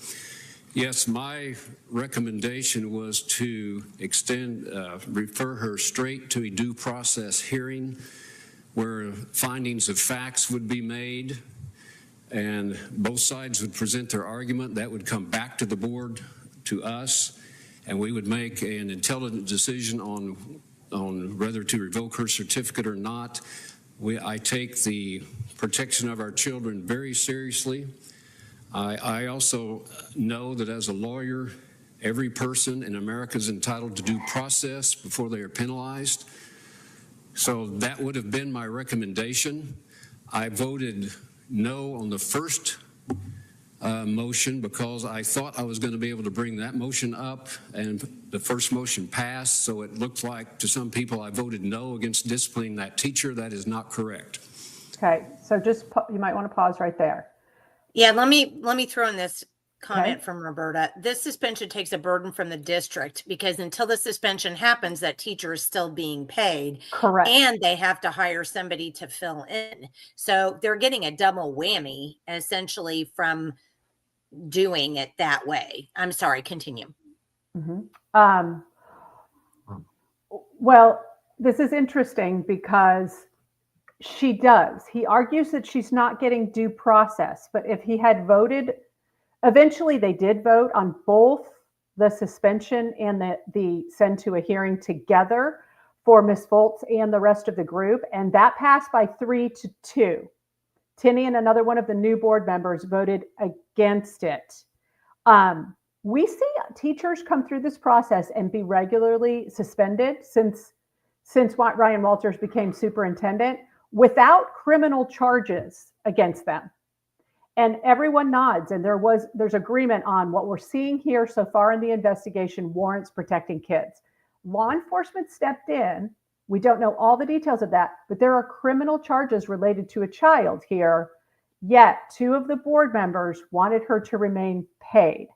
yes, my recommendation was to refer her straight to a due process hearing where findings of facts would be made and both sides would present their argument. That would come back to the board, to us, and we would make an intelligent decision on whether to revoke her certificate or not. I take the protection of our children very seriously. I also know that as a lawyer, every person in America is entitled to due process before they are penalized. So that would have been my recommendation. I voted no on the first motion because I thought I was going to be able to bring that motion up, and the first motion passed, so it looked like to some people I voted no against disciplining that teacher. That is not correct. Okay, so just you might want to pause right there. Yeah, let me throw in this comment from Roberta. This suspension takes a burden from the district because until the suspension happens, that teacher is still being paid. Correct. And they have to hire somebody to fill in. So they're getting a double whammy essentially from doing it that way. I'm sorry, continue. Mm-hmm. Well, this is interesting because she does. He argues that she's not getting due process, but if he had voted, eventually they did vote on both the suspension and the send to a hearing together for Ms. Foltz and the rest of the group, and that passed by 3-2. Tinney and another one of the new board members voted against it. We see teachers come through this process and be regularly suspended since Ryan Walters became superintendent without criminal charges against them. And everyone nods, and there's agreement on what we're seeing here so far in the investigation warrants protecting kids. Law enforcement stepped in. We don't know all the details of that, but there are criminal charges related to a child here. Yet 2 of the board members wanted her to remain paid.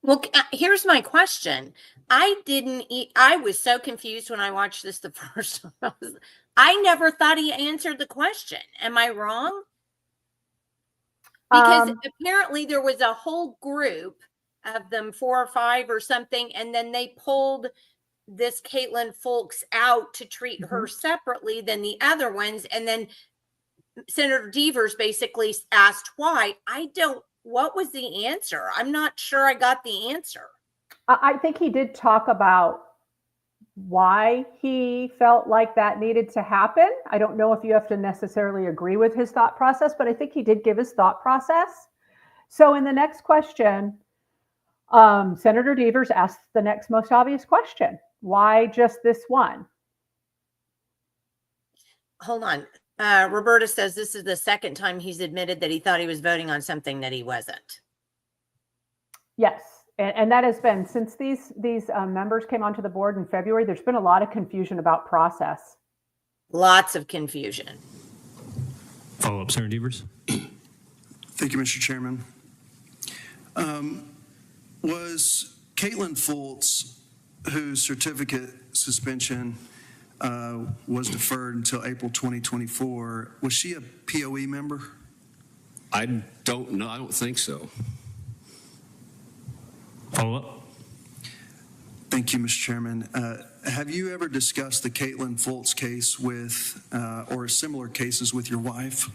Well, here's my question. I was so confused when I watched this the first time. I never thought he answered the question. Am I wrong? Because apparently there was a whole group of them, 4 or 5 or something, and then they pulled this Caitlin Folks out to treat her separately than the other ones. And then Senator Devers basically asked why. What was the answer? I'm not sure I got the answer. I think he did talk about why he felt like that needed to happen. I don't know if you have to necessarily agree with his thought process, but I think he did give his thought process. So in the next question, Senator Devers asked the next most obvious question. Why just this one? Hold on. Roberta says this is the second time he's admitted that he thought he was voting on something that he wasn't. Yes. And that has been, since these members came onto the board in February, there's been a lot of confusion about process. Lots of confusion. Follow up, Senator Devers. Thank you, Mr. Chairman. Was Caitlin Foltz, whose certificate suspension was deferred until April 2024, was she a POE member? I don't know. I don't think so. Follow up. Thank you, Mr. Chairman. Have you ever discussed the Caitlin Foltz case with, or similar cases with your wife?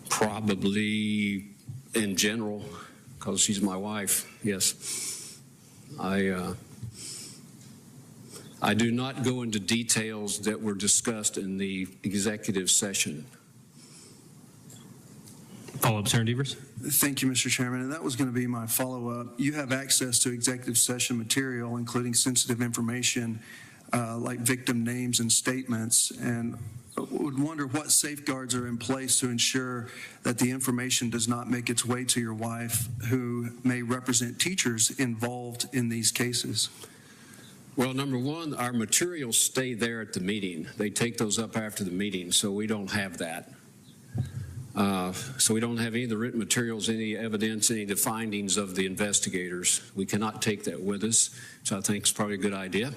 Probably in general, because she's my wife. Yes. I do not go into details that were discussed in the executive session. Follow up, Senator Devers. Thank you, Mr. Chairman. And that was going to be my follow-up. You have access to executive session material, including sensitive information like victim names and statements, and would wonder what safeguards are in place to ensure that the information does not make its way to your wife, who may represent teachers involved in these cases. Well, number one, our materials stay there at the meeting. They take those up after the meeting, so we don't have that. So we don't have any of the written materials, any evidence, any of the findings of the investigators. We cannot take that with us, so I think it's probably a good idea.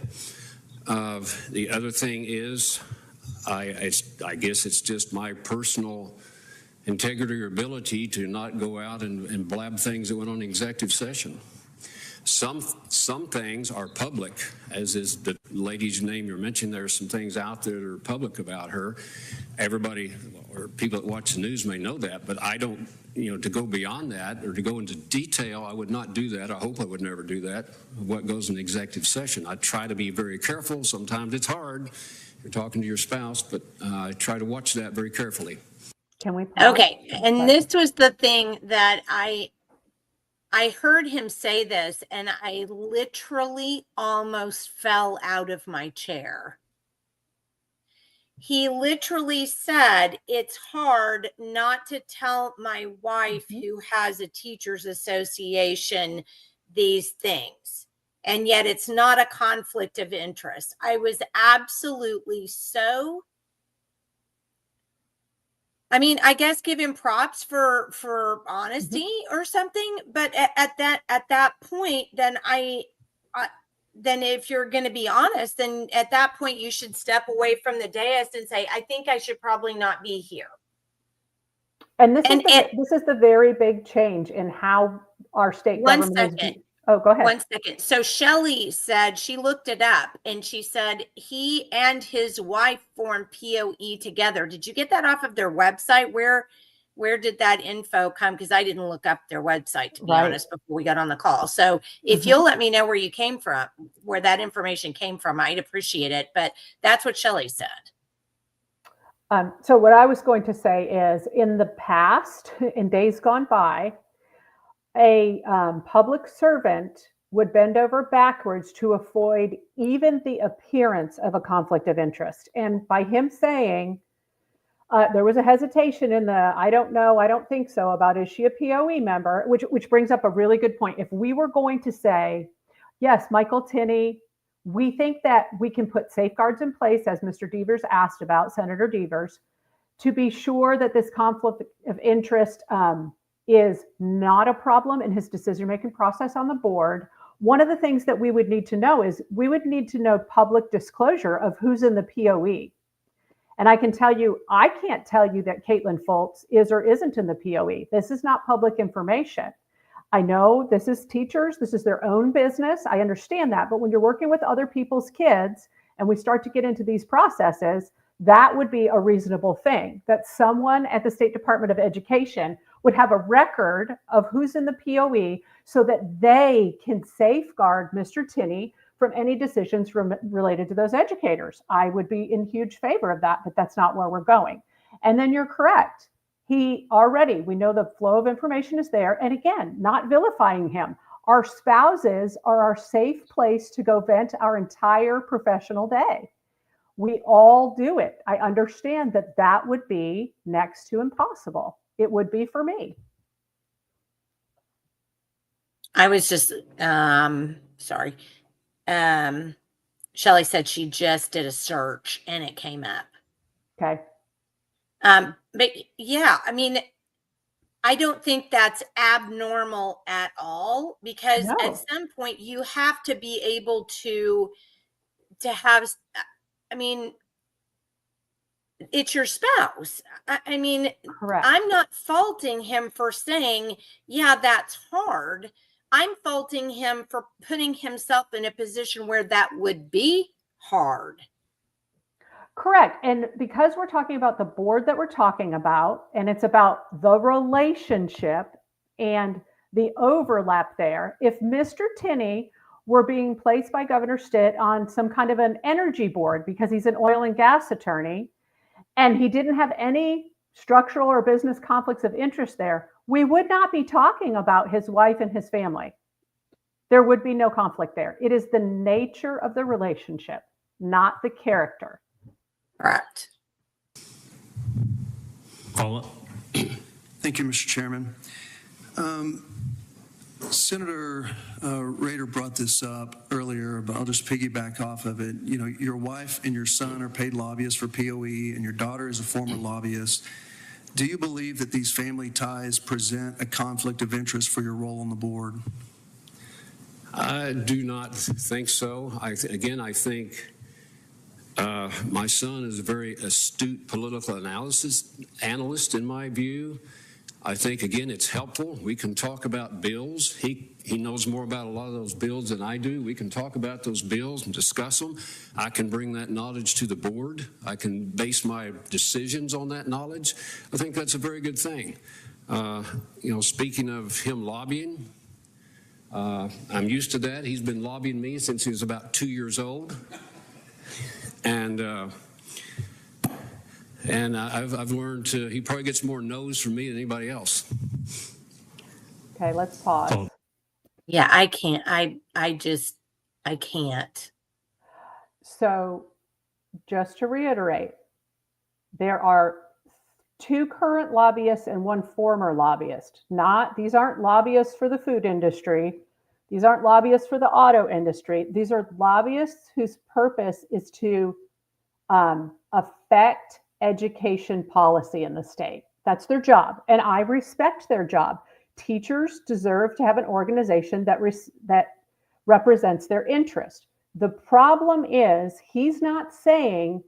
The other thing is, I guess it's just my personal integrity or ability to not go out and blab things that went on the executive session. Some things are public, as is the lady's name you're mentioning. There are some things out there that are public about her. Everybody or people that watch the news may know that, but I don't, to go beyond that or to go into detail, I would not do that. I hope I would never do that, what goes in the executive session. I try to be very careful. Sometimes it's hard. You're talking to your spouse, but I try to watch that very carefully. Can we pause? Okay. And this was the thing that I heard him say this, and I literally almost fell out of my chair. He literally said, it's hard not to tell my wife, who has a teachers association, these things. And yet it's not a conflict of interest. I was absolutely so, I guess give him props for honesty or something. But at that point, then then if you're going to be honest, then at that point you should step away from the dais and say, I think I should probably not be here. And this is the very big change in how our state government is. Oh, go ahead. 1 second. So Shelley said she looked it up and she said he and his wife formed POE together. Did you get that off of their website? Where did that info come? Because I didn't look up their website, to be honest, before we got on the call. So if you'll let me know where you came from, where that information came from, I'd appreciate it. But that's what Shelley said. So what I was going to say is, in the past, in days gone by, a public servant would bend over backwards to avoid even the appearance of a conflict of interest. And by him saying, there was a hesitation in the, I don't know, I don't think so, about is she a POE member, which brings up a really good point. If we were going to say, yes, Michael Tinney, we think that we can put safeguards in place, as Mr. Devers asked about, Senator Devers, to be sure that this conflict of interest is not a problem in his decision-making process on the board. One of the things that we would need to know is we would need to know public disclosure of who's in the POE. And I can tell you, I can't tell you that Caitlin Foltz is or isn't in the POE. This is not public information. I know this is teachers, this is their own business. I understand that. But when you're working with other people's kids and we start to get into these processes, that would be a reasonable thing, that someone at the State Department of Education would have a record of who's in the POE so that they can safeguard Mr. Tinney from any decisions related to those educators. I would be in huge favor of that, but that's not where we're going. And then you're correct. We know the flow of information is there. And again, not vilifying him. Our spouses are our safe place to go vent our entire professional day. We all do it. I understand that that would be next to impossible. It would be for me. I was just, sorry. Shelley said she just did a search and it came up. Okay. But yeah, I mean, I don't think that's abnormal at all, because No. at some point you have to be able to have, I mean, it's your spouse. I mean, Correct. I'm not faulting him for saying, yeah, that's hard. I'm faulting him for putting himself in a position where that would be hard. Correct. And because we're talking about the board that we're talking about, and it's about the relationship and the overlap there, if Mr. Tinney were being placed by Governor Stitt on some kind of an energy board because he's an oil and gas attorney, and he didn't have any structural or business conflicts of interest there, we would not be talking about his wife and his family. There would be no conflict there. It is the nature of the relationship, not the character. Correct. Follow up. Thank you, Mr. Chairman. Senator Rader brought this up earlier, but I'll just piggyback off of it. You know, your wife and your son are paid lobbyists for POE, and your daughter is a former lobbyist. Do you believe that these family ties present a conflict of interest for your role on the board? I do not think so. I think my son is a very astute political analyst in my view. I think, again, it's helpful. We can talk about bills. He knows more about a lot of those bills than I do. We can talk about those bills and discuss them. I can bring that knowledge to the board. I can base my decisions on that knowledge. I think that's a very good thing. Speaking of him lobbying, I'm used to that. He's been lobbying me since he was about 2 years old. And I've learned he probably gets more no's from me than anybody else. Okay, let's pause. Yeah, I can't. I can't. So just to reiterate, there are 2 current lobbyists and 1 former lobbyist. These aren't lobbyists for the food industry. These aren't lobbyists for the auto industry. These are lobbyists whose purpose is to affect education policy in the state. That's their job, and I respect their job. Teachers deserve to have an organization that represents their interest. The problem is he's not saying,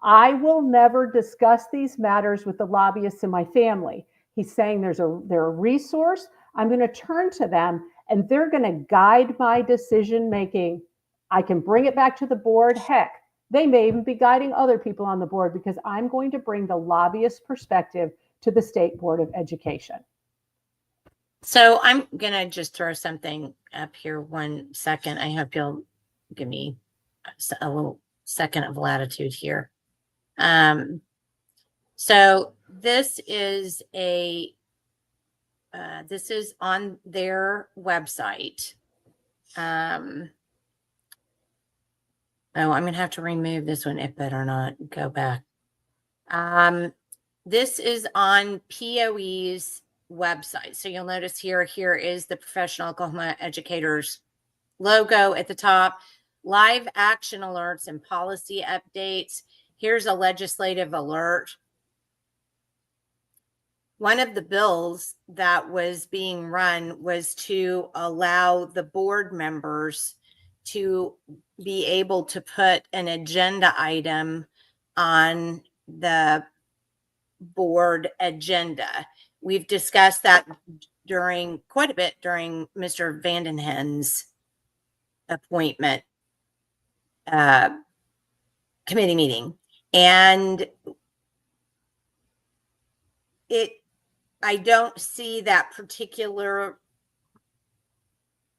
I will never discuss these matters with the lobbyists in my family. He's saying they're a resource. I'm going to turn to them, and they're going to guide my decision making. I can bring it back to the board. Heck, they may even be guiding other people on the board, because I'm going to bring the lobbyist perspective to the State Board of Education. So I'm going to just throw something up here 1 second. I hope you'll give me a little second of latitude here. So this is this is on their website. Oh, I'm gonna have to remove this one. It better not go back. This is on POE's website. So you'll notice here is the Professional Oklahoma Educators logo at the top, live action alerts and policy updates. Here's a legislative alert. One of the bills that was being run was to allow the board members to be able to put an agenda item on the board agenda. We've discussed that quite a bit during Mr. Vandenhen's appointment committee meeting. And I don't see that particular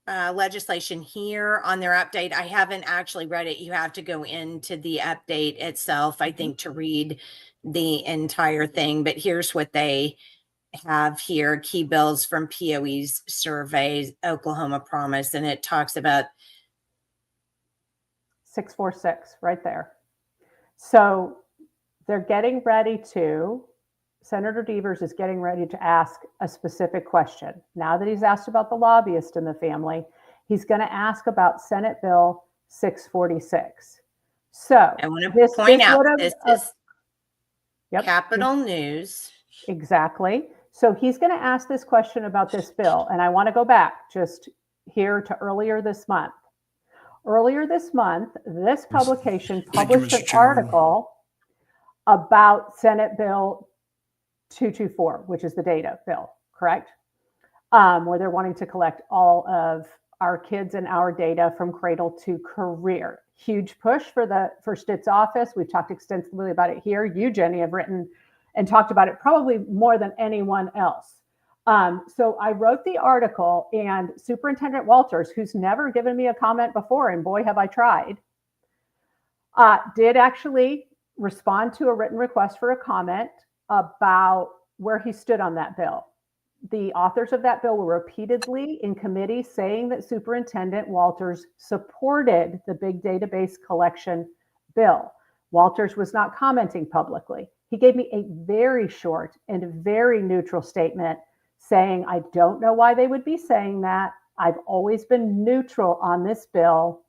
legislation here on their update. I haven't actually read it. You have to go into the update itself, I think, to read the entire thing. But here's what they have here: key bills from POE's surveys, Oklahoma Promise, and it talks about 646 right there. So they're getting ready to, Senator Devers is getting ready to ask a specific question. Now that he's asked about the lobbyist in the family, he's going to ask about Senate Bill 646. So I want to point out this is yep, Capitol News. Exactly. So he's going to ask this question about this bill. And I want to go back just here to earlier this month. Earlier this month, this publication published an article about Senate Bill 224, which is the data bill, correct? Where they're wanting to collect all of our kids and our data from cradle to career. Huge push for Stitt's office. We've talked extensively about it here. You, Jenni, have written and talked about it probably more than anyone else. So I wrote the article, and Superintendent Walters, who's never given me a comment before, and boy, have I tried, did actually respond to a written request for a comment about where he stood on that bill. The authors of that bill were repeatedly in committee saying that Superintendent Walters supported the big database collection bill. Walters was not commenting publicly. He gave me a very short and very neutral statement saying, I don't know why they would be saying that. I've always been neutral on this bill.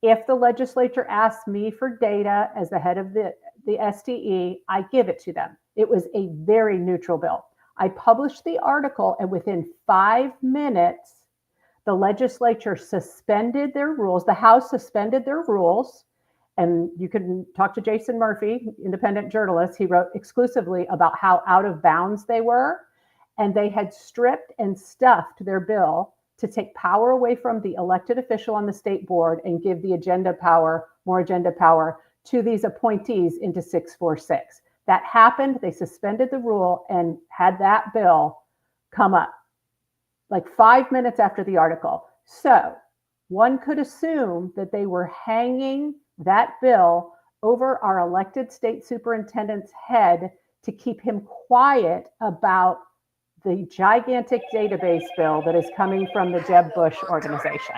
If the legislature asks me for data as the head of the SDE, I give it to them. It was a very neutral bill. I published the article, and within 5 minutes, the legislature suspended their rules. The House suspended their rules. And you can talk to Jason Murphy, independent journalist. He wrote exclusively about how out of bounds they were. And they had stripped and stuffed their bill to take power away from the elected official on the state board and give the agenda power, more agenda power, to these appointees into 646. That happened. They suspended the rule and had that bill come up like 5 minutes after the article. So one could assume that they were hanging that bill over our elected state superintendent's head to keep him quiet about the gigantic database bill that is coming from the Jeb Bush organization.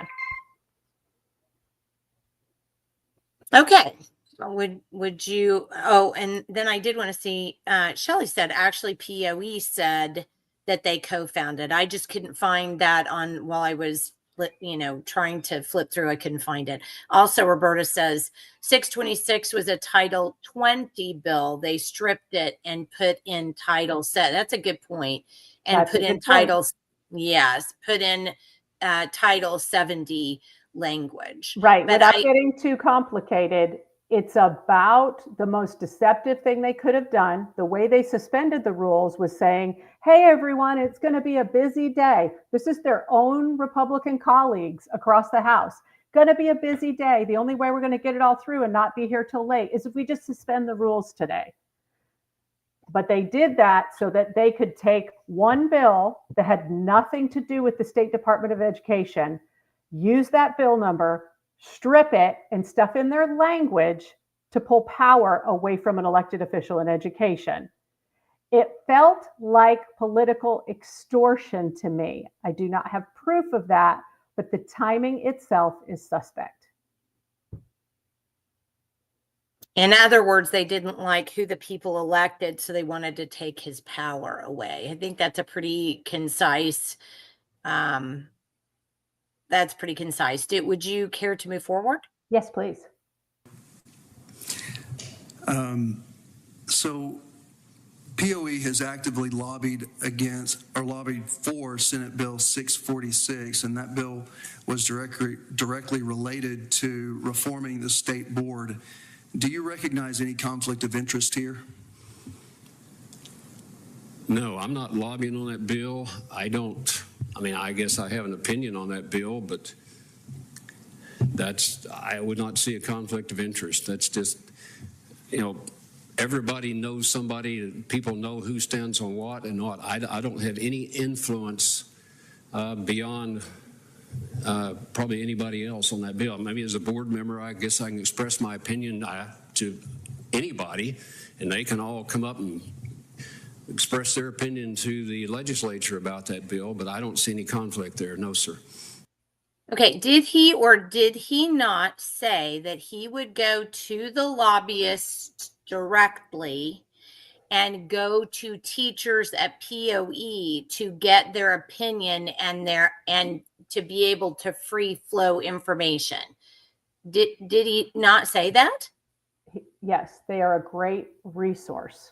Okay. Would you, oh, and then I did want to see, Shelley said, actually POE said that they co-founded. I just couldn't find that while I was, trying to flip through, I couldn't find it. Also, Roberta says 626 was a Title 20 bill. They stripped it and put in Title 7. That's a good point. And put in titles, yes, put in Title 70 language. Right. But without getting too complicated, it's about the most deceptive thing they could have done. The way they suspended the rules was saying, hey, everyone, it's going to be a busy day. This is their own Republican colleagues across the House. Going to be a busy day. The only way we're going to get it all through and not be here till late is if we just suspend the rules today. But they did that so that they could take one bill that had nothing to do with the State Department of Education, use that bill number, strip it, and stuff in their language to pull power away from an elected official in education. It felt like political extortion to me. I do not have proof of that, but the timing itself is suspect. In other words, they didn't like who the people elected, so they wanted to take his power away. I think that's a pretty concise, that's pretty concise. Would you care to move forward? Yes, please. So POE has actively lobbied for Senate Bill 646, and that bill was directly related to reforming the state board. Do you recognize any conflict of interest here? No, I'm not lobbying on that bill. I guess I have an opinion on that bill, but I would not see a conflict of interest. That's just, everybody knows somebody, people know who stands on what and what. I don't have any influence beyond probably anybody else on that bill. Maybe as a board member, I guess I can express my opinion to anybody, and they can all come up and express their opinion to the legislature about that bill, but I don't see any conflict there. No, sir. Okay, did he or did he not say that he would go to the lobbyists directly and go to teachers at POE to get their opinion and to be able to free flow information? Did he not say that? Yes, they are a great resource.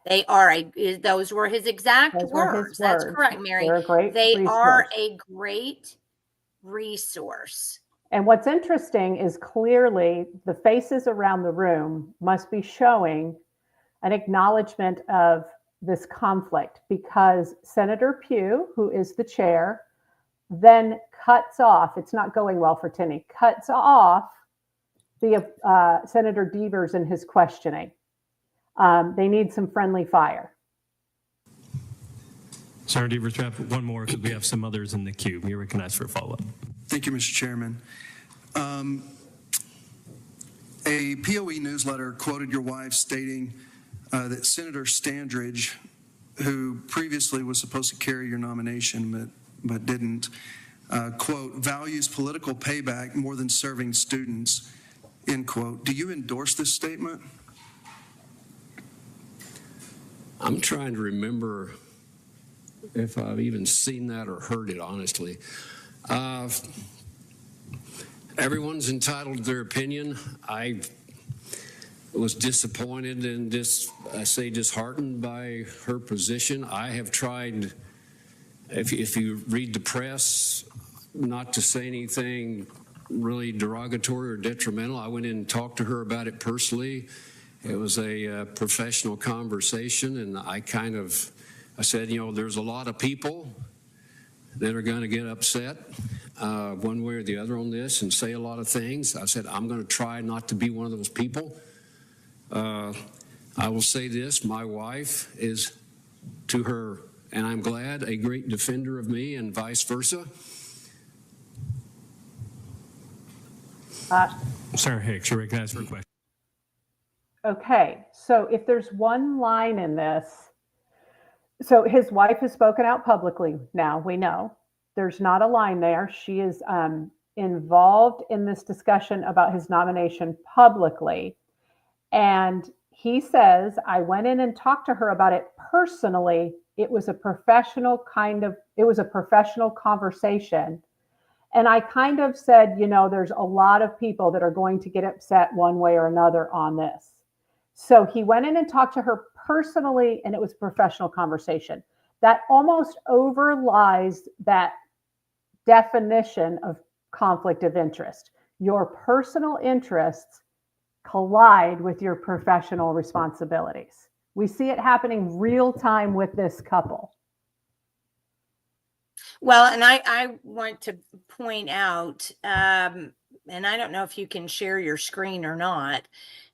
They are those were his exact Those were his words. That's words. correct, Mary. They're a great They resource. are a great resource. And what's interesting is clearly the faces around the room must be showing an acknowledgement of this conflict, because Senator Pugh, who is the chair, then cuts off, it's not going well for Tinney, cuts off the Senator Devers in his questioning. They need some friendly fire. Senator Devers, we have one more because we have some others in the queue. You're recognized for a follow-up. Thank you, Mr. Chairman. A POE newsletter quoted your wife stating that Senator Standridge, who previously was supposed to carry your nomination but didn't, quote, values political payback more than serving students, end quote. Do you endorse this statement? I'm trying to remember if I've even seen that or heard it, honestly. Everyone's entitled to their opinion. I was disappointed and disheartened by her position. I have tried, if you read the press, not to say anything really derogatory or detrimental. I went in and talked to her about it personally. It was a professional conversation, and I said, there's a lot of people that are going to get upset one way or the other on this and say a lot of things. I said, I'm going to try not to be one of those people. I will say this, my wife is, to her, and I'm glad, a great defender of me, and vice versa. Senator Hicks, you're recognized for a question. Okay, so if there's one line in this, so his wife has spoken out publicly now, we know. There's not a line there. She is involved in this discussion about his nomination publicly. And he says, I went in and talked to her about it personally. It was a professional conversation. And I kind of said, there's a lot of people that are going to get upset one way or another on this. So he went in and talked to her personally, and it was a professional conversation. That almost overlies that definition of conflict of interest. Your personal interests collide with your professional responsibilities. We see it happening real time with this couple. Well, and I want to point out, and I don't know if you can share your screen or not,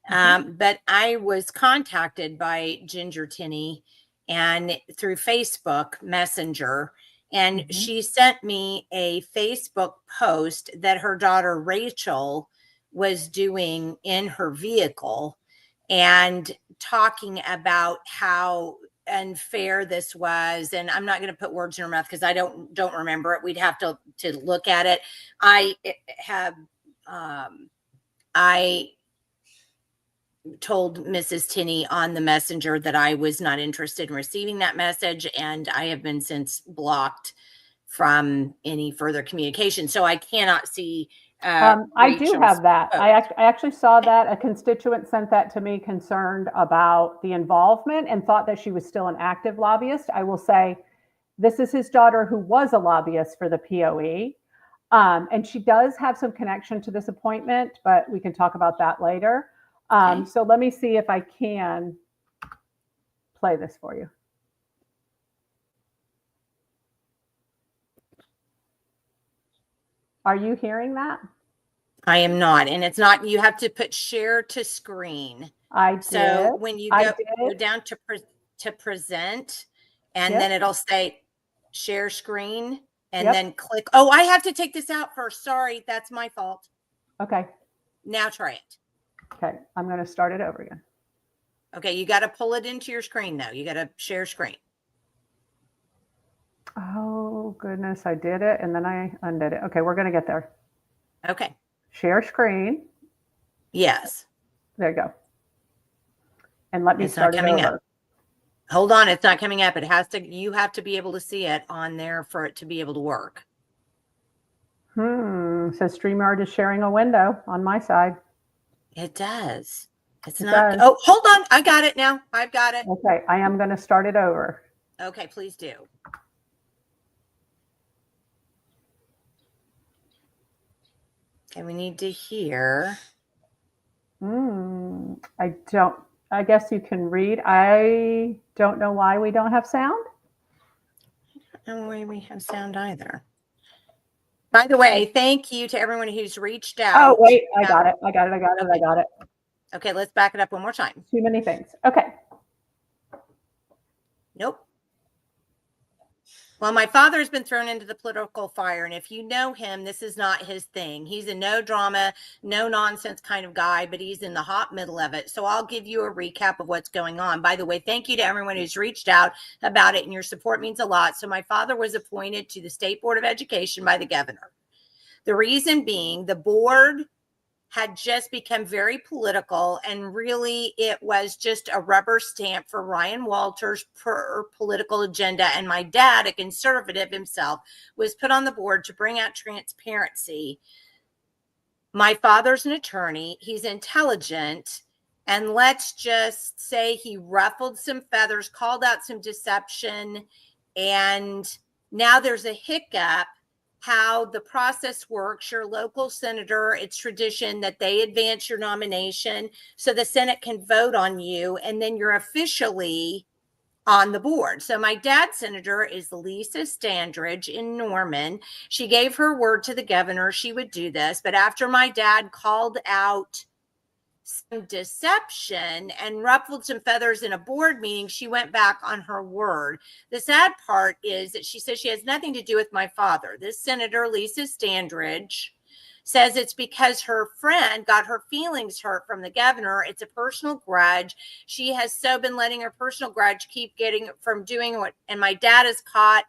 but I was contacted by Ginger Tinney and through Facebook Messenger, and she sent me a Facebook post that her daughter Rachel was doing in her vehicle and talking about how unfair this was, and I'm not going to put words in her mouth because I don't remember it. We'd have to look at it. I told Mrs. Tinney on the messenger that I was not interested in receiving that message, and I have been since blocked from any further communication. So I cannot see. I do have that. post. I actually saw that. A constituent sent that to me, concerned about the involvement and thought that she was still an active lobbyist. I will say, this is his daughter who was a lobbyist for the POE. And she does have some connection to this appointment, but we can talk about that later. Okay. So let me see if I can play this for you. Are you hearing that? I am not, and it's not. You have to put share to screen. I did. So when you I go did. down to present, and Yep. then it'll say share screen, and Yep. then click. Oh, I have to take this out first. Sorry, that's my fault. Okay. Now try it. Okay. I'm going to start it over again. Okay, you got to pull it into your screen though. You got to share screen. Oh, goodness. I did it and then I undid it. Okay. We're going to get there. Okay. Share screen. Yes. There you go. And let me It's not start it coming over. up. Hold on, it's not coming up. It has to. You have to be able to see it on there for it to be able to work. Says StreamYard is sharing a window on my side. It does. It's It not. does. Oh, hold on. I got it now. I've got it. Okay. I am going to start it over. Okay, please do. Okay, we need to hear. I guess you can read. I don't know why we don't have sound. No way we have sound either. By the way, thank you to everyone who's reached out. Oh, wait. I got it. I got it. Okay, let's back it up one more time. Too many things. Okay. Nope. Well, my father has been thrown into the political fire, and if you know him, this is not his thing. He's a no drama, no nonsense kind of guy, but he's in the hot middle of it. So I'll give you a recap of what's going on. By the way, thank you to everyone who's reached out about it, and your support means a lot. So my father was appointed to the State Board of Education by the governor. The reason being, the board had just become very political, and really it was just a rubber stamp for Ryan Walters' political agenda. And my dad, a conservative himself, was put on the board to bring out transparency. My father's an attorney. He's intelligent. And let's just say he ruffled some feathers, called out some deception. And now there's a hiccup. How the process works. Your local senator, it's tradition that they advance your nomination so the Senate can vote on you, and then you're officially on the board. So my dad's senator is Lisa Standridge in Norman. She gave her word to the governor she would do this, but after my dad called out some deception and ruffled some feathers in a board meeting, she went back on her word. The sad part is that she says she has nothing to do with my father. This senator, Lisa Standridge, says it's because her friend got her feelings hurt from the governor. It's a personal grudge. She has so been letting her personal grudge keep getting from doing what, and my dad is caught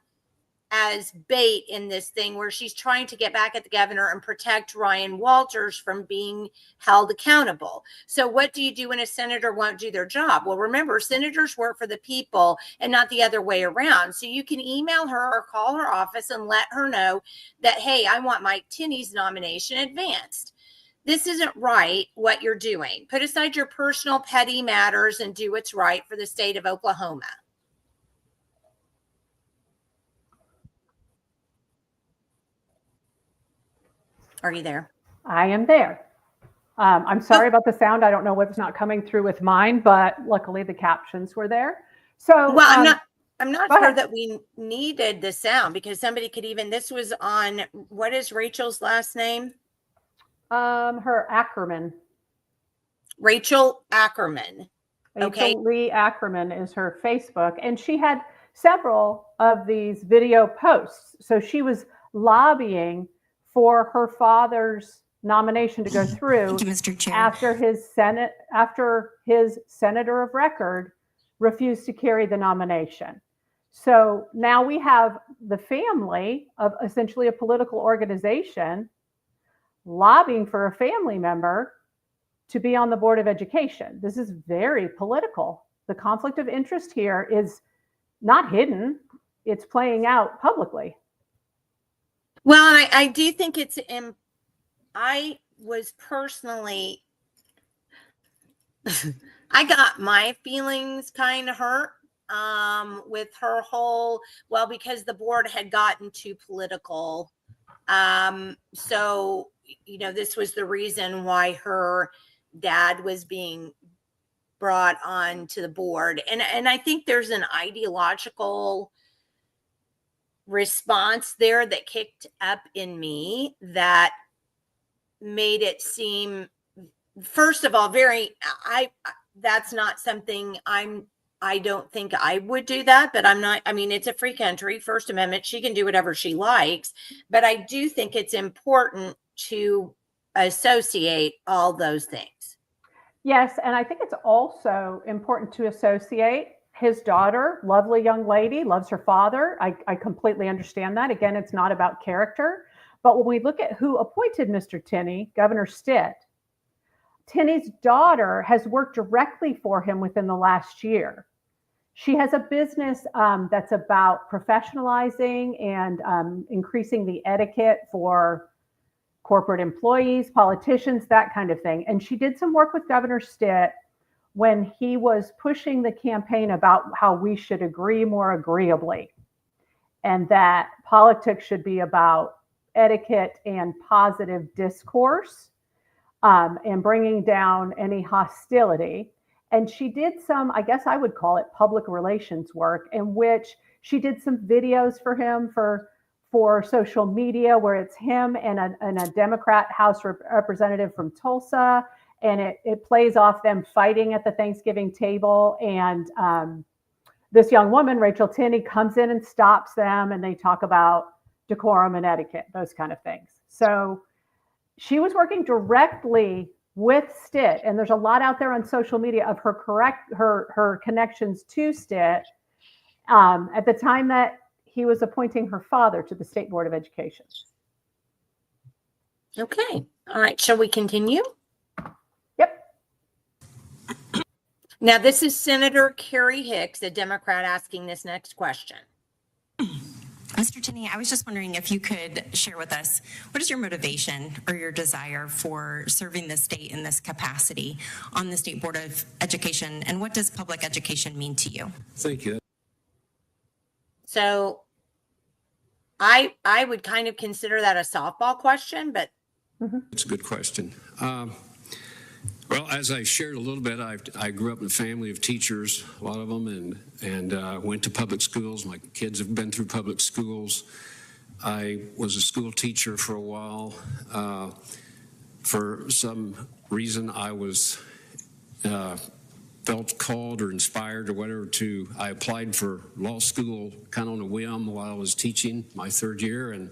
as bait in this thing where she's trying to get back at the governor and protect Ryan Walters from being held accountable. So what do you do when a senator won't do their job? Well, remember, senators work for the people and not the other way around. So you can email her or call her office and let her know that, hey, I want Mike Tinney's nomination advanced. This isn't right what you're doing. Put aside your personal petty matters and do what's right for the state of Oklahoma. Are you there? I am there. I'm sorry about the sound. I don't know what's not coming through with mine, but luckily the captions were there. So well, I'm not go sure ahead. that we needed the sound because somebody could even, this was on, what is Rachel's last name? Her Ackerman. Rachel Ackerman. Okay. Rachel Lee Ackerman is her Facebook, and she had several of these video posts. So she was lobbying for her father's nomination to go through. Thank you, Mr. Chair. after his senator of record refused to carry the nomination. So now we have the family of essentially a political organization lobbying for a family member to be on the Board of Education. This is very political. The conflict of interest here is not hidden, it's playing out publicly. Well, and I do think I was personally, I got my feelings kind of hurt with her whole, well, because the board had gotten too political. So, this was the reason why her dad was being brought on to the board. And I think there's an ideological response there that kicked up in me that made it seem, first of all, that's not something I don't think I would do that, but it's a free country, First Amendment. She can do whatever she likes, but I do think it's important to associate all those things. Yes, and I think it's also important to associate his daughter, lovely young lady, loves her father. I completely understand that. Again, it's not about character. But when we look at who appointed Mr. Tinney, Governor Stitt, Tinney's daughter has worked directly for him within the last year. She has a business that's about professionalizing and increasing the etiquette for corporate employees, politicians, that kind of thing. And she did some work with Governor Stitt when he was pushing the campaign about how we should agree more agreeably and that politics should be about etiquette and positive discourse and bringing down any hostility. And she did some, I guess I would call it public relations work, in which she did some videos for him for social media where it's him and a Democrat House representative from Tulsa. And it plays off them fighting at the Thanksgiving table. And this young woman, Rachel Tinney, comes in and stops them. And they talk about decorum and etiquette, those kind of things. So she was working directly with Stitt. And there's a lot out there on social media of her connections to Stitt at the time that he was appointing her father to the State Board of Education. Okay. All right. Shall we continue? Yep. Now, this is Senator Carrie Hicks, a Democrat, asking this next question. Mr. Tinney, I was just wondering if you could share with us, what is your motivation or your desire for serving the state in this capacity on the State Board of Education, and what does public education mean to you? Thank you. So I would kind of consider that a softball question, but It's a good question. Well, as I shared a little bit, I grew up in a family of teachers, a lot of them, and went to public schools. My kids have been through public schools. I was a school teacher for a while. For some reason, I was felt called or inspired or whatever I applied for law school kind of on a whim while I was teaching my third year and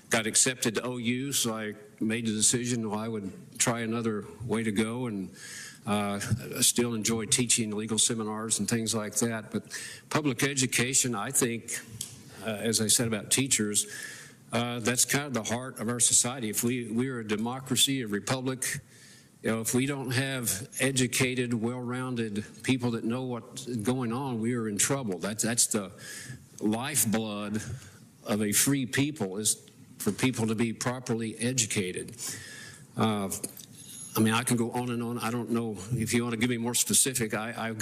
got accepted to OU. So I made the decision, I would try another way to go, and I still enjoy teaching legal seminars and things like that. But public education, I think, as I said about teachers, that's kind of the heart of our society. If we're a democracy, a republic, if we don't have educated, well-rounded people that know what's going on, we are in trouble. That's the lifeblood of a free people, is for people to be properly educated. I can go on and on. I don't know if you want to give me more specific. I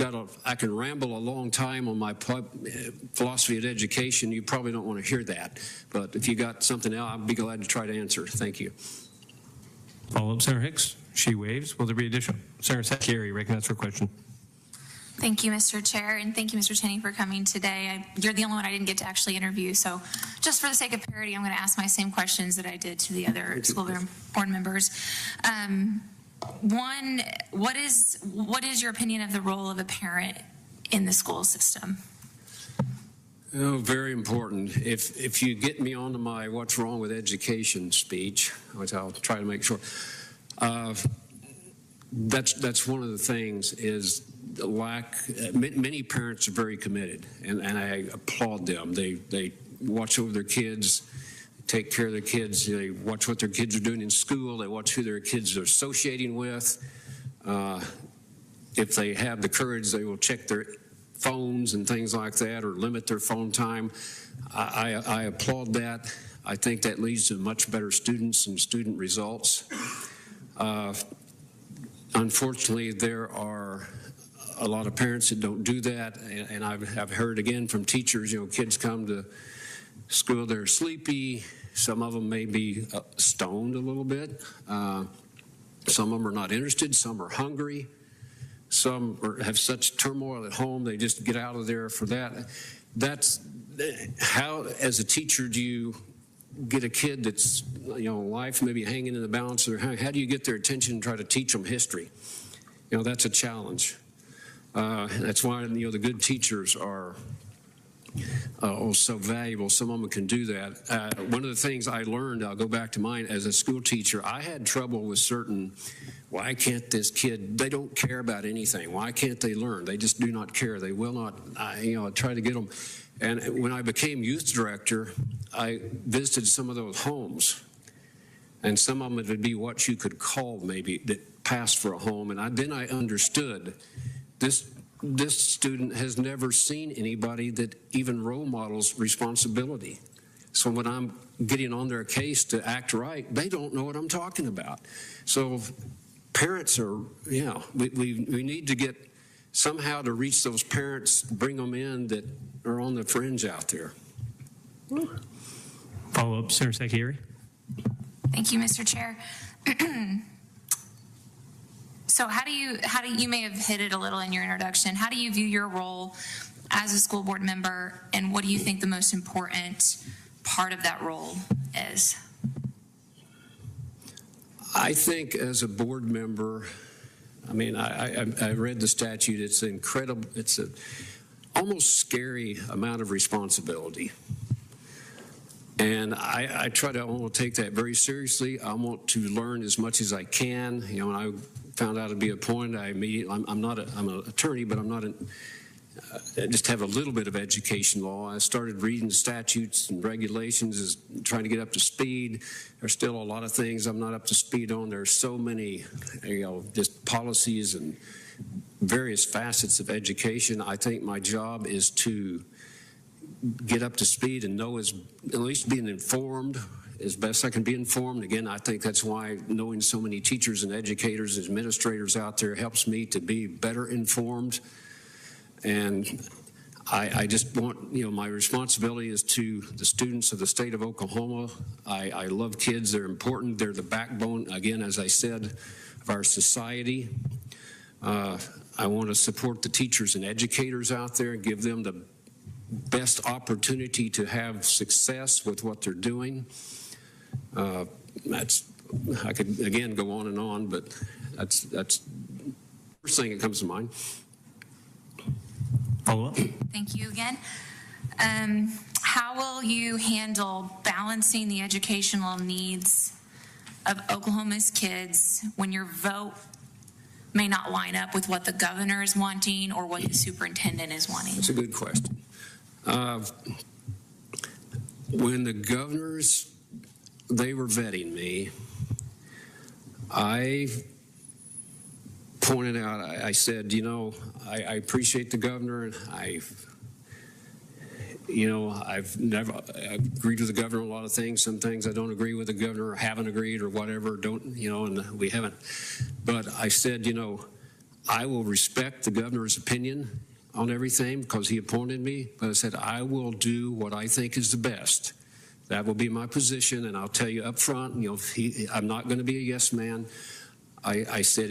can ramble a long time on my philosophy of education. You probably don't want to hear that. But if you got something else, I'd be glad to try to answer. Thank you. Follow up, Senator Hicks. She waves. Will there be additional? Senator Carey, recognized for a question. Thank you, Mr. Chair, and thank you, Mr. Tinney, for coming today. You're the only one I didn't get to actually interview, so just for the sake of parity, I'm going to ask my same questions that I did to the other school board members. One, what is your opinion of the role of a parent in the school system? Oh, very important. If you get me onto my what's wrong with education speech, which I'll try to make sure, that's one of the things is the lack. Many parents are very committed, and I applaud them. They watch over their kids, take care of their kids. They watch what their kids are doing in school. They watch who their kids are associating with. If they have the courage, they will check their phones and things like that, or limit their phone time. I applaud that. I think that leads to much better students and student results. Unfortunately, there are a lot of parents that don't do that, and I've heard again from teachers, kids come to school, they're sleepy. Some of them may be stoned a little bit. Some of them are not interested. Some are hungry. Some have such turmoil at home, they just get out of there for that. That's how, as a teacher, do you get a kid that's, life maybe hanging in the balance, or how do you get their attention and try to teach them history? That's a challenge. That's why, the good teachers are so valuable. Some of them can do that. One of the things I learned, I'll go back to mine as a school teacher, I had trouble with certain, why can't this kid, they don't care about anything. Why can't they learn? They just do not care. They will not, I try to get them. And when I became youth director, I visited some of those homes. And some of them would be what you could call maybe that passed for a home. And then I understood this student has never seen anybody that even role models responsibility. So when I'm getting on their case to act right, they don't know what I'm talking about. So parents are, we need to get somehow to reach those parents, bring them in that are on the fringe out there. Follow up, Senator Secchieri. Thank you, Mr. Chair. So how do you may have hit it a little in your introduction, how do you view your role as a school board member, and what do you think the most important part of that role is? I think as a board member, I read the statute, it's incredible, it's a almost scary amount of responsibility. And I want to take that very seriously. I want to learn as much as I can. When I found out to be appointed, I'm an attorney, but I just have a little bit of education law. I started reading the statutes and regulations, trying to get up to speed. There's still a lot of things I'm not up to speed on. There's so many, just policies and various facets of education. I think my job is to get up to speed and know, at least being informed as best I can be informed. Again, I think that's why knowing so many teachers and educators and administrators out there helps me to be better informed. And I just want, my responsibility is to the students of the state of Oklahoma. I love kids. They're important. They're the backbone, again, as I said, of our society. I want to support the teachers and educators out there and give them the best opportunity to have success with what they're doing. I could again go on and on, but that's the first thing that comes to mind. Follow up. Thank you again. How will you handle balancing the educational needs of Oklahoma's kids when your vote may not line up with what the governor is wanting or what the superintendent is wanting? That's a good question. When the governors, they were vetting me, I pointed out, I said, I appreciate the governor, and I've never agreed with the governor on a lot of things. Some things I don't agree with the governor, or haven't agreed, or whatever, and we haven't. But I said, I will respect the governor's opinion on everything because he appointed me, but I said, I will do what I think is the best. That will be my position, and I'll tell you up front, I'm not going to be a yes man. I said,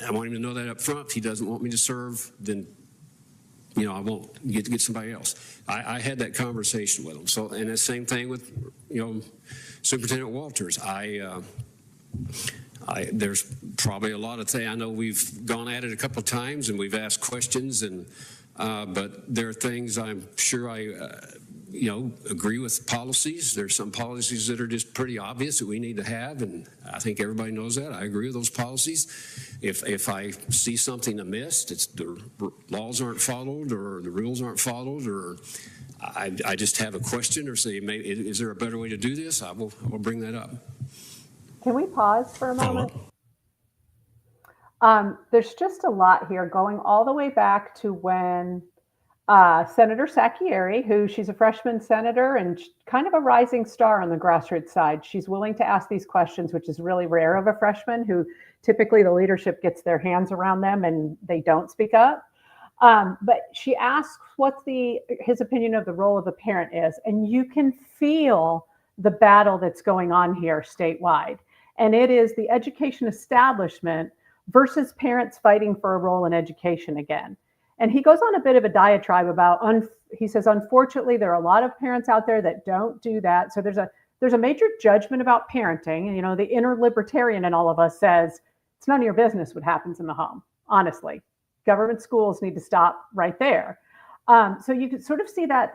I want him to know that up front. If he doesn't want me to serve, then, I won't get somebody else. I had that conversation with him. So, and the same thing with, Superintendent Walters. There's probably a lot of things. I know we've gone at it a couple of times and we've asked questions, but there are things I'm sure agree with policies. There's some policies that are just pretty obvious that we need to have, and I think everybody knows that. I agree with those policies. If I see something amiss, it's the laws aren't followed or the rules aren't followed, or I just have a question or say, maybe, is there a better way to do this? I will bring that up. Can we pause for a Follow moment? up. There's just a lot here, going all the way back to when Senator Sacchieri, who she's a freshman senator and kind of a rising star on the grassroots side. She's willing to ask these questions, which is really rare of a freshman, who typically the leadership gets their hands around them and they don't speak up. But she asks what his opinion of the role of a parent is. And you can feel the battle that's going on here statewide. And it is the education establishment versus parents fighting for a role in education again. And he goes on a bit of a diatribe about, he says, unfortunately, there are a lot of parents out there that don't do that. So there's a major judgment about parenting. And, the inner libertarian in all of us says, it's none of your business what happens in the home, honestly. Government schools need to stop right there. So you can sort of see that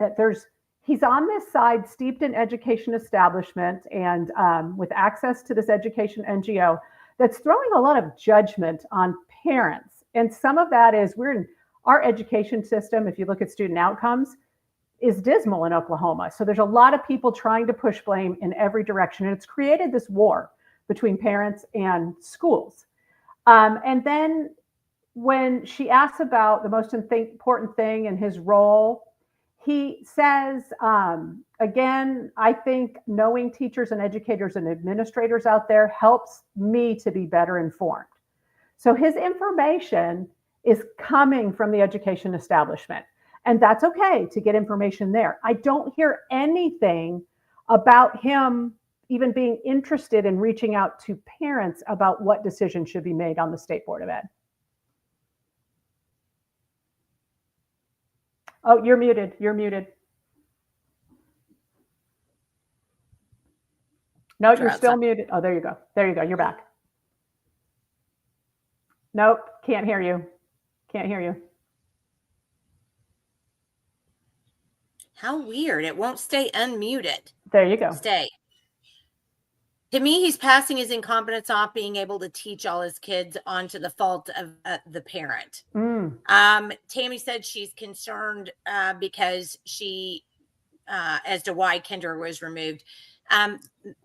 he's on this side steeped in education establishment and with access to this education NGO that's throwing a lot of judgment on parents. And some of that is our education system, if you look at student outcomes, is dismal in Oklahoma. So there's a lot of people trying to push blame in every direction. And it's created this war between parents and schools. And then when she asks about the most important thing in his role, he says, again, I think knowing teachers and educators and administrators out there helps me to be better informed. So his information is coming from the education establishment. And that's okay to get information there. I don't hear anything about him even being interested in reaching out to parents about what decisions should be made on the State Board of Ed. Oh, you're muted. You're muted. No, you're still muted. Oh, there you go. There you go. You're back. Nope, can't hear you. Can't hear you. How weird. It won't stay unmuted. There you go. Stay. To me, he's passing his incompetence off being able to teach all his kids onto the fault of the parent. Tammy said she's concerned because she, as to why Kendra was removed.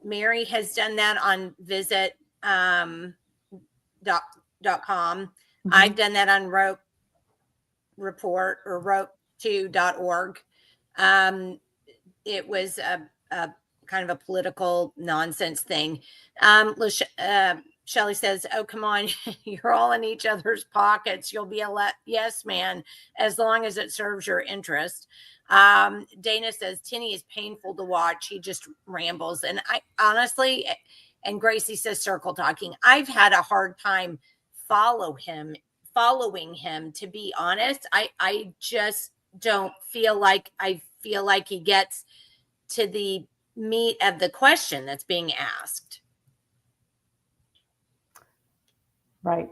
Mary has done that on visit.com. I've done that on rope2.org. It was a kind of a political nonsense thing. Shelley says, oh, come on, you're all in each other's pockets. You'll be a yes man as long as it serves your interest. Dana says, Tinney is painful to watch. He just rambles. And I honestly, and Gracie says, circle talking. I've had a hard time following him, to be honest. I just don't feel like he gets to the meat of the question that's being asked. Right.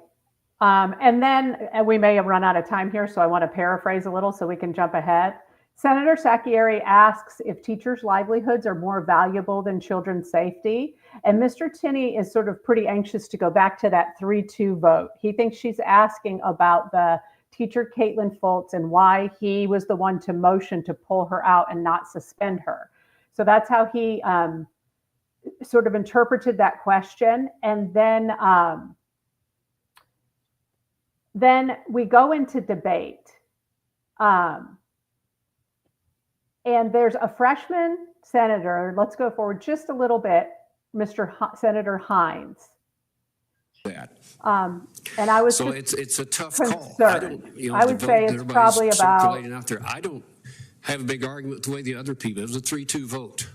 And then we may have run out of time here, so I want to paraphrase a little so we can jump ahead. Senator Sacchieri asks if teachers' livelihoods are more valuable than children's safety. And Mr. Tinney is sort of pretty anxious to go back to that 3-2 vote. He thinks she's asking about the teacher, Caitlin Fultz, and why he was the one to motion to pull her out and not suspend her. So that's how he sort of interpreted that question. And then we go into debate. And there's a freshman senator. Let's go forward just a little bit, Senator Hines. That. And I was so it's a tough concerned. call. I would say it's probably about out there. I don't have a big argument with the way the other people. It was a 3-2 vote.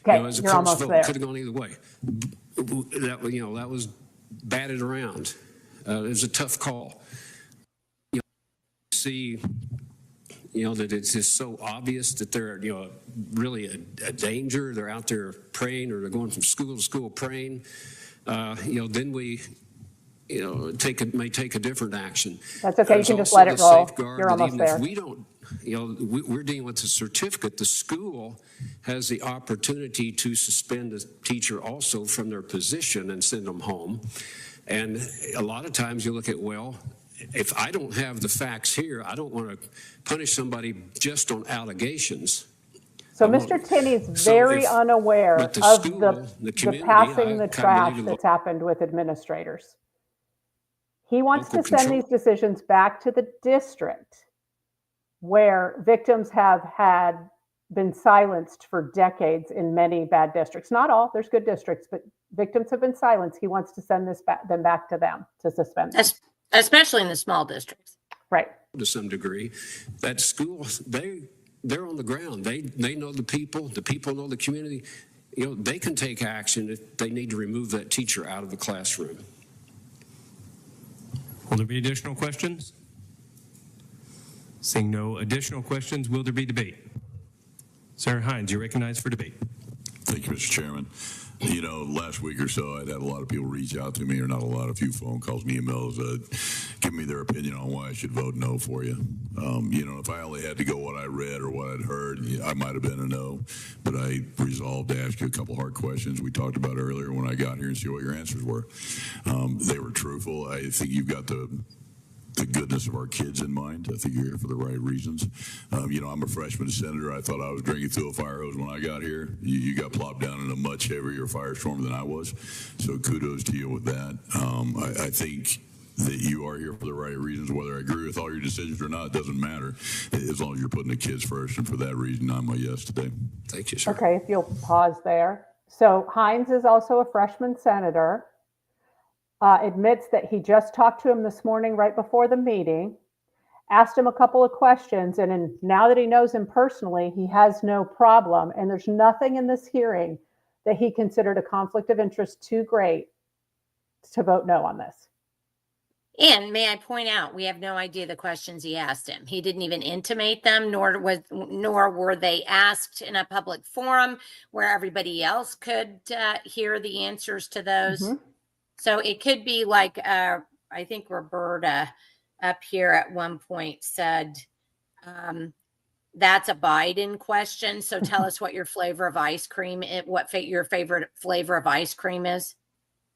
Okay, it was a you're close almost vote. there. Could have gone either way. That was batted around. It was a tough call. See. That it's just so obvious that they're, really a danger. They're out there praying, or they're going from school to school praying. Then we, may take a different action. That's okay. You There's can just also let it the roll. safeguard You're that almost even there. if we don't, we're dealing with the certificate. The school has the opportunity to suspend a teacher also from their position and send them home. And a lot of times you look at, well, if I don't have the facts here, I don't want to punish somebody just on allegations. So I won't. Mr. Tinney's So very if- unaware but the of school, the community, passing I the kinda trash believe that's happened with administrators. He wants to Local send control. these decisions back to the district where victims have been silenced for decades in many bad districts. Not all, there's good districts, but victims have been silenced. He wants to send them back to them to suspend them. Especially in the small districts. Right. to some degree. That school, they're on the ground. They know the people know the community. They can take action if they need to remove that teacher out of the classroom. Will there be additional questions? Seeing no additional questions, will there be debate? Senator Hines, you're recognized for debate. Thank you, Mr. Chairman. Last week or so, I'd had a lot of people reach out to me, or not a lot, a few phone calls, emails, give me their opinion on why I should vote no for you. If I only had to go what I read or what I'd heard, I might have been a no, but I resolved to ask you a couple hard questions we talked about earlier when I got here and see what your answers were. They were truthful. I think you've got the goodness of our kids in mind. I think you're here for the right reasons. I'm a freshman senator. I thought I was drinking through a fire hose when I got here. You got plopped down in a much heavier firestorm than I was. So kudos to you with that. I think that you are here for the right reasons. Whether I agree with all your decisions or not, doesn't matter. As long as you're putting the kids first. And for that reason, I'm a yes today. Thank you, sir. Okay, if you'll pause there. So Hines is also a freshman senator. Admits that he just talked to him this morning right before the meeting, asked him a couple of questions, and now that he knows him personally, he has no problem. And there's nothing in this hearing that he considered a conflict of interest too great to vote no on this. And may I point out, we have no idea the questions he asked him. He didn't even intimate them, nor were they asked in a public forum where everybody else could hear the answers to those. Mm-hmm. So it could be like, I think Roberta up here at one point said, that's a Biden question. So tell us what your flavor of ice cream, your favorite flavor of ice cream is.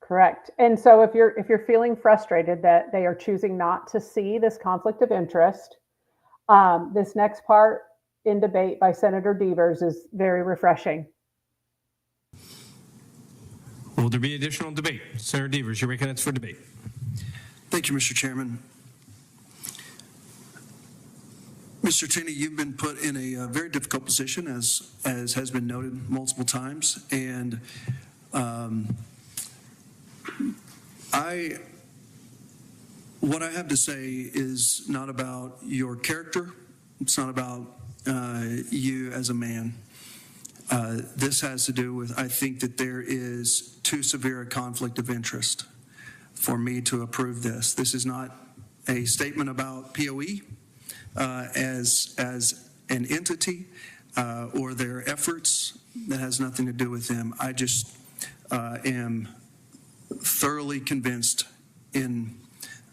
Correct. And so if you're feeling frustrated that they are choosing not to see this conflict of interest, this next part in debate by Senator Devers is very refreshing. Will there be additional debate? Senator Devers, you're recognized for debate. Thank you, Mr. Chairman. Mr. Tinney, you've been put in a very difficult position, as has been noted multiple times. And what I have to say is not about your character. It's not about you as a man. This has to do with, I think that there is too severe a conflict of interest for me to approve this. This is not a statement about POE as an entity or their efforts. That has nothing to do with them. I just am thoroughly convinced in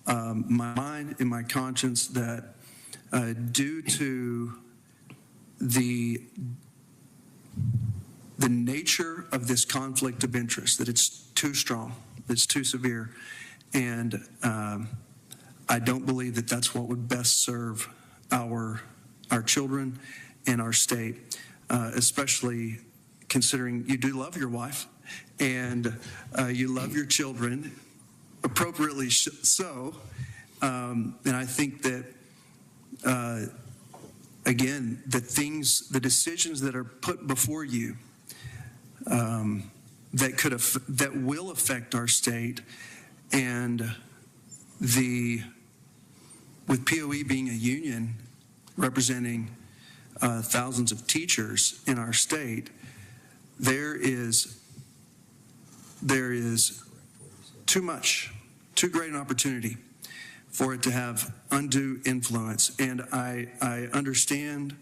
my mind, in my conscience, that due to the nature of this conflict of interest, that it's too strong, it's too severe, and I don't believe that that's what would best serve our children and our state, especially considering you do love your wife and you love your children, appropriately so, and I think that again, the decisions that are put before you that will affect our state, and with POE being a union representing thousands of teachers in our state, there is too great an opportunity for it to have undue influence. And I understand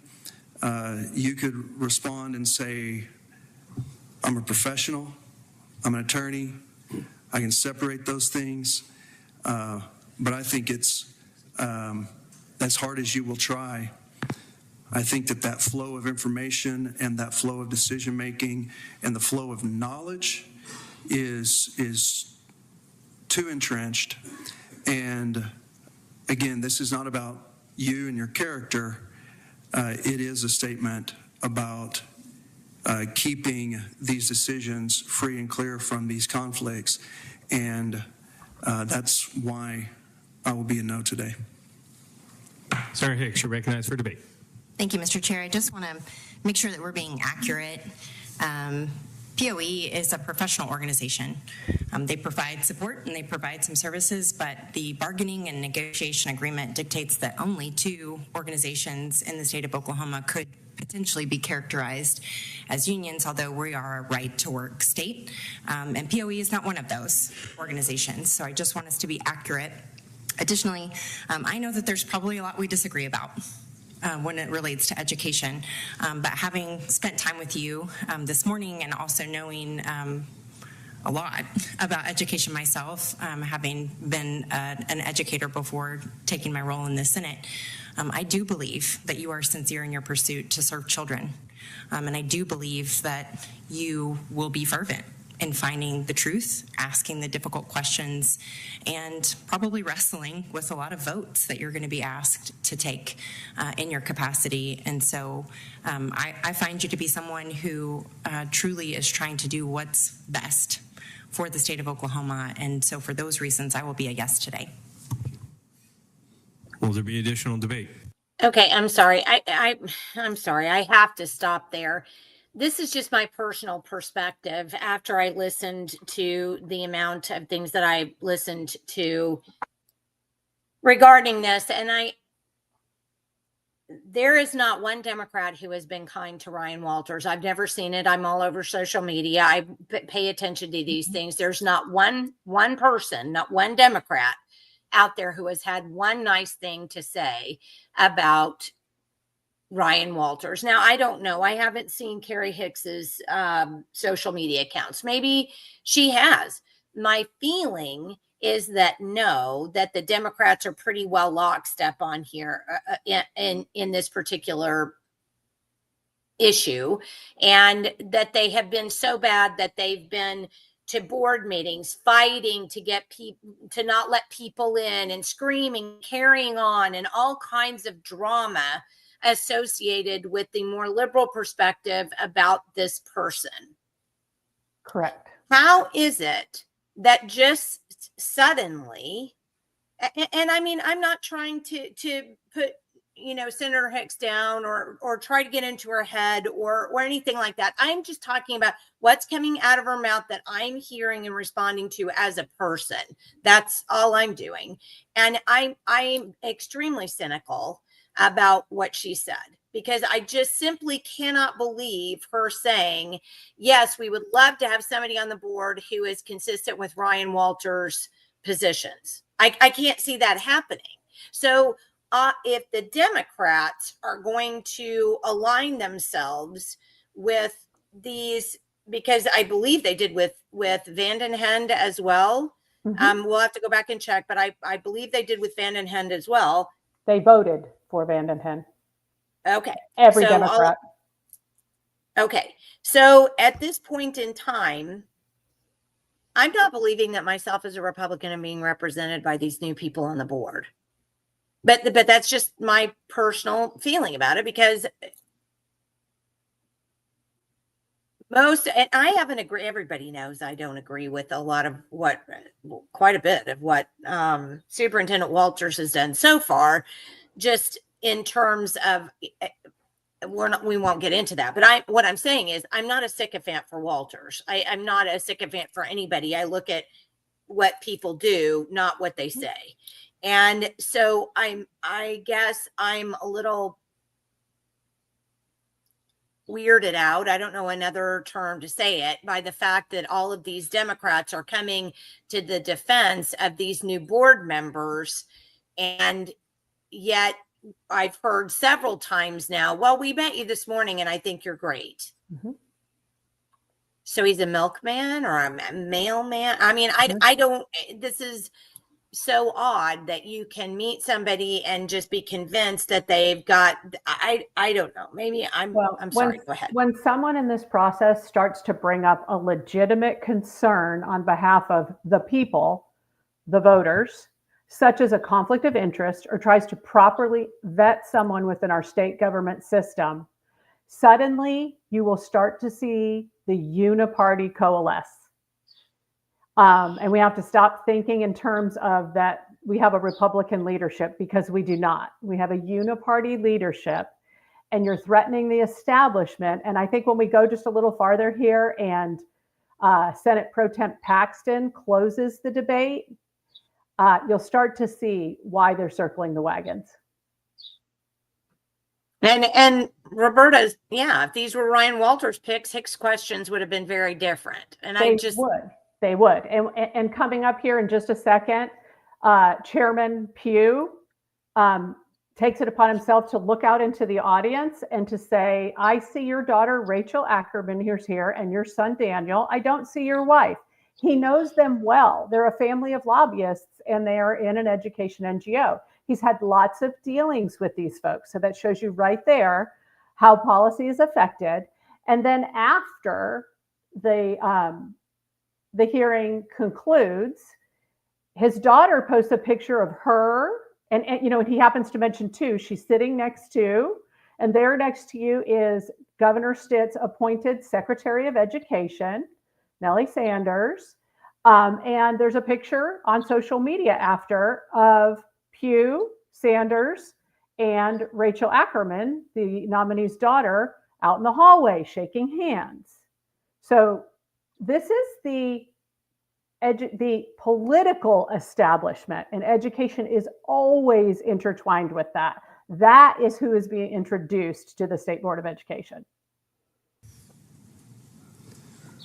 you could respond and say, I'm a professional, I'm an attorney, I can separate those things. But I think it's as hard as you will try. I think that flow of information and that flow of decision making and the flow of knowledge is too entrenched. And again, this is not about you and your character. It is a statement about keeping these decisions free and clear from these conflicts. And that's why I will be a no today. Senator Hicks, you're recognized for debate. Thank you, Mr. Chair. I just want to make sure that we're being accurate. POE is a professional organization. They provide support and they provide some services, but the bargaining and negotiation agreement dictates that only 2 organizations in the state of Oklahoma could potentially be characterized as unions, although we are a right-to-work state. And POE is not one of those organizations, so I just want us to be accurate. Additionally, I know that there's probably a lot we disagree about when it relates to education, but having spent time with you this morning and also knowing a lot about education myself, having been an educator before taking my role in the Senate, I do believe that you are sincere in your pursuit to serve children. And I do believe that you will be fervent in finding the truth, asking the difficult questions, and probably wrestling with a lot of votes that you're going to be asked to take in your capacity. And so I find you to be someone who truly is trying to do what's best for the state of Oklahoma. And so for those reasons, I will be a yes today. Will there be additional debate? Okay, I'm sorry. I'm sorry. I have to stop there. This is just my personal perspective after I listened to the amount of things that I listened to regarding this. And there is not one Democrat who has been kind to Ryan Walters. I've never seen it. I'm all over social media. I pay attention to these things. There's not one person, not one Democrat out there who has had one nice thing to say about Ryan Walters. Now, I don't know. I haven't seen Carrie Hicks's social media accounts. Maybe she has. My feeling is that that the Democrats are pretty well lockstep on here in this particular issue, and that they have been so bad that they've been to board meetings fighting to get people to not let people in and screaming, carrying on, and all kinds of drama associated with the more liberal perspective about this person. Correct. How is it that just suddenly, and I mean, I'm not trying to put, Senator Hicks down or try to get into her head or anything like that. I'm just talking about what's coming out of her mouth that I'm hearing and responding to as a person. That's all I'm doing. And I'm extremely cynical about what she said, because I just simply cannot believe her saying, yes, we would love to have somebody on the board who is consistent with Ryan Walters' positions. I can't see that happening. So if the Democrats are going to align themselves with these, because I believe they did with Vanden Hende as well. Mm-hmm. We'll have to go back and check, but I believe they did with Vanden Hende as well. They voted for Vanden Hende. Okay. Every Democrat. Okay. So at this point in time, I'm not believing that myself as a Republican am being represented by these new people on the board. But that's just my personal feeling about it, because and I haven't agreed. Everybody knows I don't agree with a lot of quite a bit of what Superintendent Walters has done so far, just in terms of, we won't get into that. But what I'm saying is I'm not a sycophant for Walters. I'm not a sycophant for anybody. I look at what people do, not what they say. And so I guess I'm a little weirded out, I don't know another term to say it, by the fact that all of these Democrats are coming to the defense of these new board members. And yet I've heard several times now, well, we met you this morning and I think you're great. Mm-hmm. So he's a milkman or a mailman. I mean, I don't, this is, so odd that you can meet somebody and just be convinced that they've got, I don't know, maybe I'm sorry, go ahead. When someone in this process starts to bring up a legitimate concern on behalf of the people, the voters, such as a conflict of interest, or tries to properly vet someone within our state government system, suddenly you will start to see the uniparty coalesce. And we have to stop thinking in terms of that we have a Republican leadership, because we do not. We have a uniparty leadership, and you're threatening the establishment. And I think when we go just a little farther here and Senate ProTemp Paxton closes the debate, you'll start to see why they're circling the wagons. And Roberta's, yeah, if these were Ryan Walters picks, Hicks questions would have been very different. And They would. And coming up here in just a second, Chairman Pugh takes it upon himself to look out into the audience and to say, I see your daughter, Rachel Ackerman, who's here, and your son, Daniel. I don't see your wife. He knows them well. They're a family of lobbyists, and they are in an education NGO. He's had lots of dealings with these folks. So that shows you right there how policy is affected. And then after the hearing concludes, his daughter posts a picture of her, and he happens to mention too, she's sitting next to, and there next to you is Governor Stitt's appointed Secretary of Education, Nellie Sanders. And there's a picture on social media after of Pugh, Sanders, and Rachel Ackerman, the nominee's daughter, out in the hallway shaking hands. So this is the political establishment, and education is always intertwined with that. That is who is being introduced to the State Board of Education.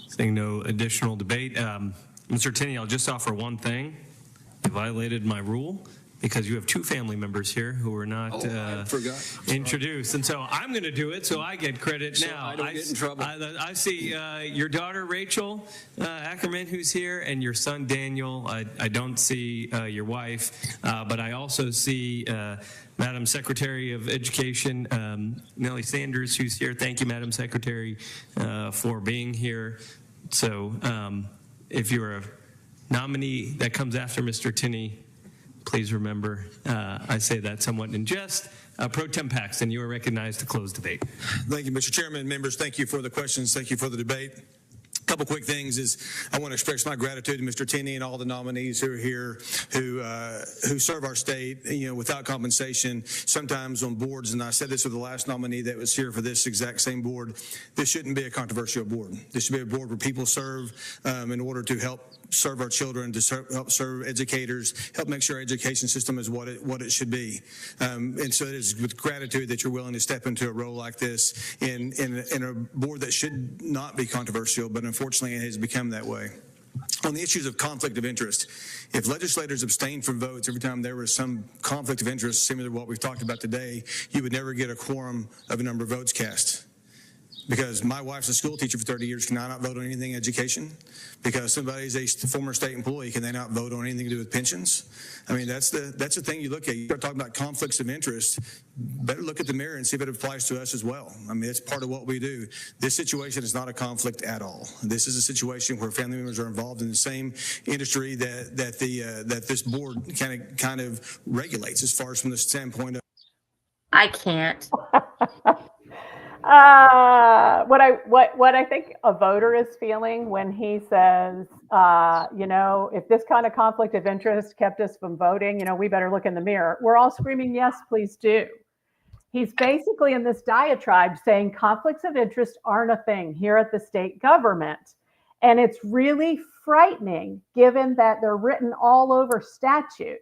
Seeing no additional debate. Mr. Tinney, I'll just offer one thing. You violated my rule, because you have two family members here who were not introduced. And so I'm going to do it so I get credit So now. I don't get in trouble. I see your daughter, Rachel Ackerman, who's here, and your son, Daniel. I don't see your wife, but I also see Madam Secretary of Education, Nellie Sanders, who's here. Thank you, Madam Secretary, for being here. So if you're a nominee that comes after Mr. Tinney, please remember, I say that somewhat in jest. ProTemp Paxton, you are recognized to close debate. Thank you, Mr. Chairman. Members, thank you for the questions. Thank you for the debate. A couple quick things is I want to express my gratitude to Mr. Tinney and all the nominees who are here who serve our state, without compensation, sometimes on boards. And I said this with the last nominee that was here for this exact same board. This shouldn't be a controversial board. This should be a board where people serve in order to help serve our children, to help serve educators, help make sure our education system is what it should be. And so it is with gratitude that you're willing to step into a role like this in a board that should not be controversial, but unfortunately it has become that way. On the issues of conflict of interest, if legislators abstain from votes every time there was some conflict of interest similar to what we've talked about today, you would never get a quorum of a number of votes cast. Because my wife's a school teacher for 30 years, can I not vote on anything in education? Because somebody's a former state employee, can they not vote on anything to do with pensions? I mean, that's the thing you look at. You start talking about conflicts of interest, better look at the mirror and see if it applies to us as well. I mean, it's part of what we do. This situation is not a conflict at all. This is a situation where family members are involved in the same industry that this board kind of regulates, as far as from the standpoint of. I can't. What I think a voter is feeling when he says, if this kind of conflict of interest kept us from voting, we better look in the mirror. We're all screaming, yes, please do. He's basically in this diatribe saying conflicts of interest aren't a thing here at the state government. And it's really frightening given that they're written all over statute.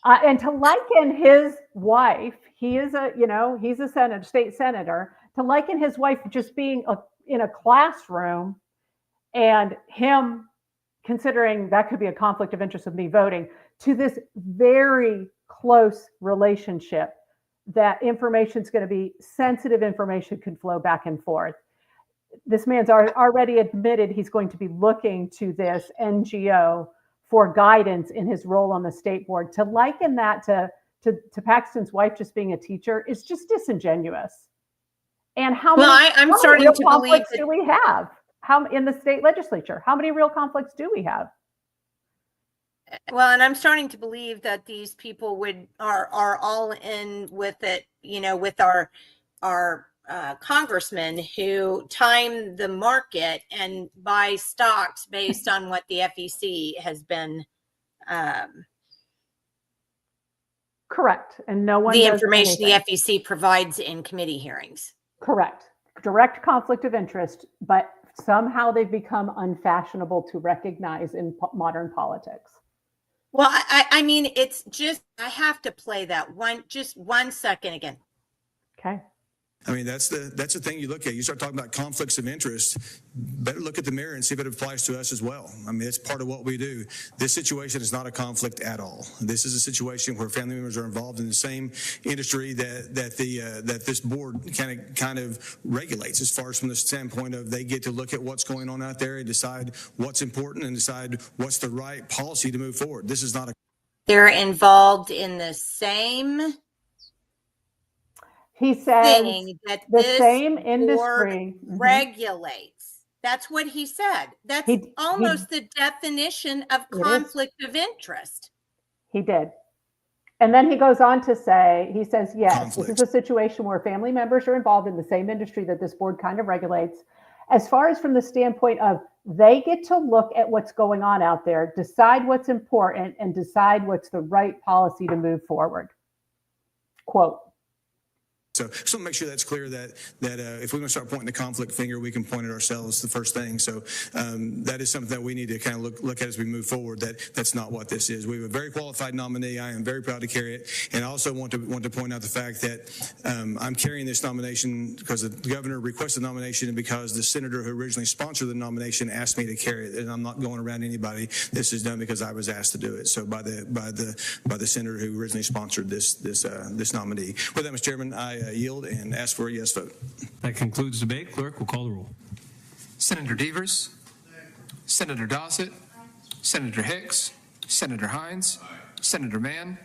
And to liken his wife, he is he's a state senator, to liken his wife just being in a classroom and him considering that could be a conflict of interest of me voting, to this very close relationship that information is going to be sensitive information could flow back and forth. This man's already admitted he's going to be looking to this NGO for guidance in his role on the state board. To liken that to Paxton's wife just being a teacher is just disingenuous. And how I'm starting real to believe conflicts that, do we have? How in the state legislature? How many real conflicts do we have? well, and I'm starting to believe that these people are all in with it, with our congressmen who time the market and buy stocks based on what the FEC has been Correct. And no one the does information anything. the FEC provides in committee hearings. Correct. Direct conflict of interest, but somehow they've become unfashionable to recognize in modern politics. Well, I mean, it's just, I have to play that just 1 second again. Okay. I mean, that's the thing you look at. You start talking about conflicts of interest, better look at the mirror and see if it applies to us as well. I mean, it's part of what we do. This situation is not a conflict at all. This is a situation where family members are involved in the same industry that this board kind of regulates, as far as from the standpoint of they get to look at what's going on out there and decide what's important and decide what's the right policy to move forward. This is not a. They're involved in the same He says thing that the this same board industry regulates. That's what he said. That's almost the definition of conflict of interest. He did. And then he goes on to say, he says, yes, Conflict. This is a situation where family members are involved in the same industry that this board kind of regulates. As far as from the standpoint of they get to look at what's going on out there, decide what's important, and decide what's the right policy to move forward. Quote. So just want to make sure that's clear that if we're going to start pointing the conflict finger, we can point at ourselves the first thing. So that is something that we need to kind of look at as we move forward. That's not what this is. We have a very qualified nominee. I am very proud to carry it, and I also want to point out the fact that I'm carrying this nomination because the governor requested the nomination and because the senator who originally sponsored the nomination asked me to carry it, and I'm not going around anybody. This is done because I was asked to do it. So by the senator who originally sponsored this nominee. With that, Mr. Chairman, I yield and ask for a yes vote. That concludes debate. Clerk will call the roll. Senator Devers, Senator Dossett, Senator Hicks, Senator Hines, Senator Mann,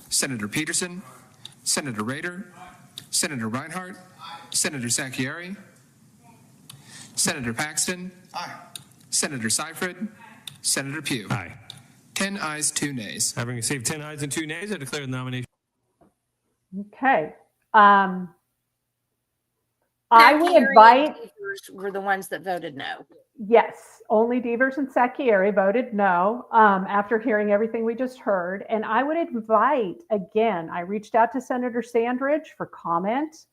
Senator Peterson, Senator Rader, Senator Reinhardt, Senator Sacchieri, Senator Paxton, Senator Seifert, Senator Pugh. Aye. 10 ayes, 2 nays. Having received 10 ayes and 2 nays, I declare the nomination. Okay. I would invite. Were the ones that voted no. Yes, only Devers and Sacchieri voted no after hearing everything we just heard. And I would invite, again, I reached out to Senator Standridge for comment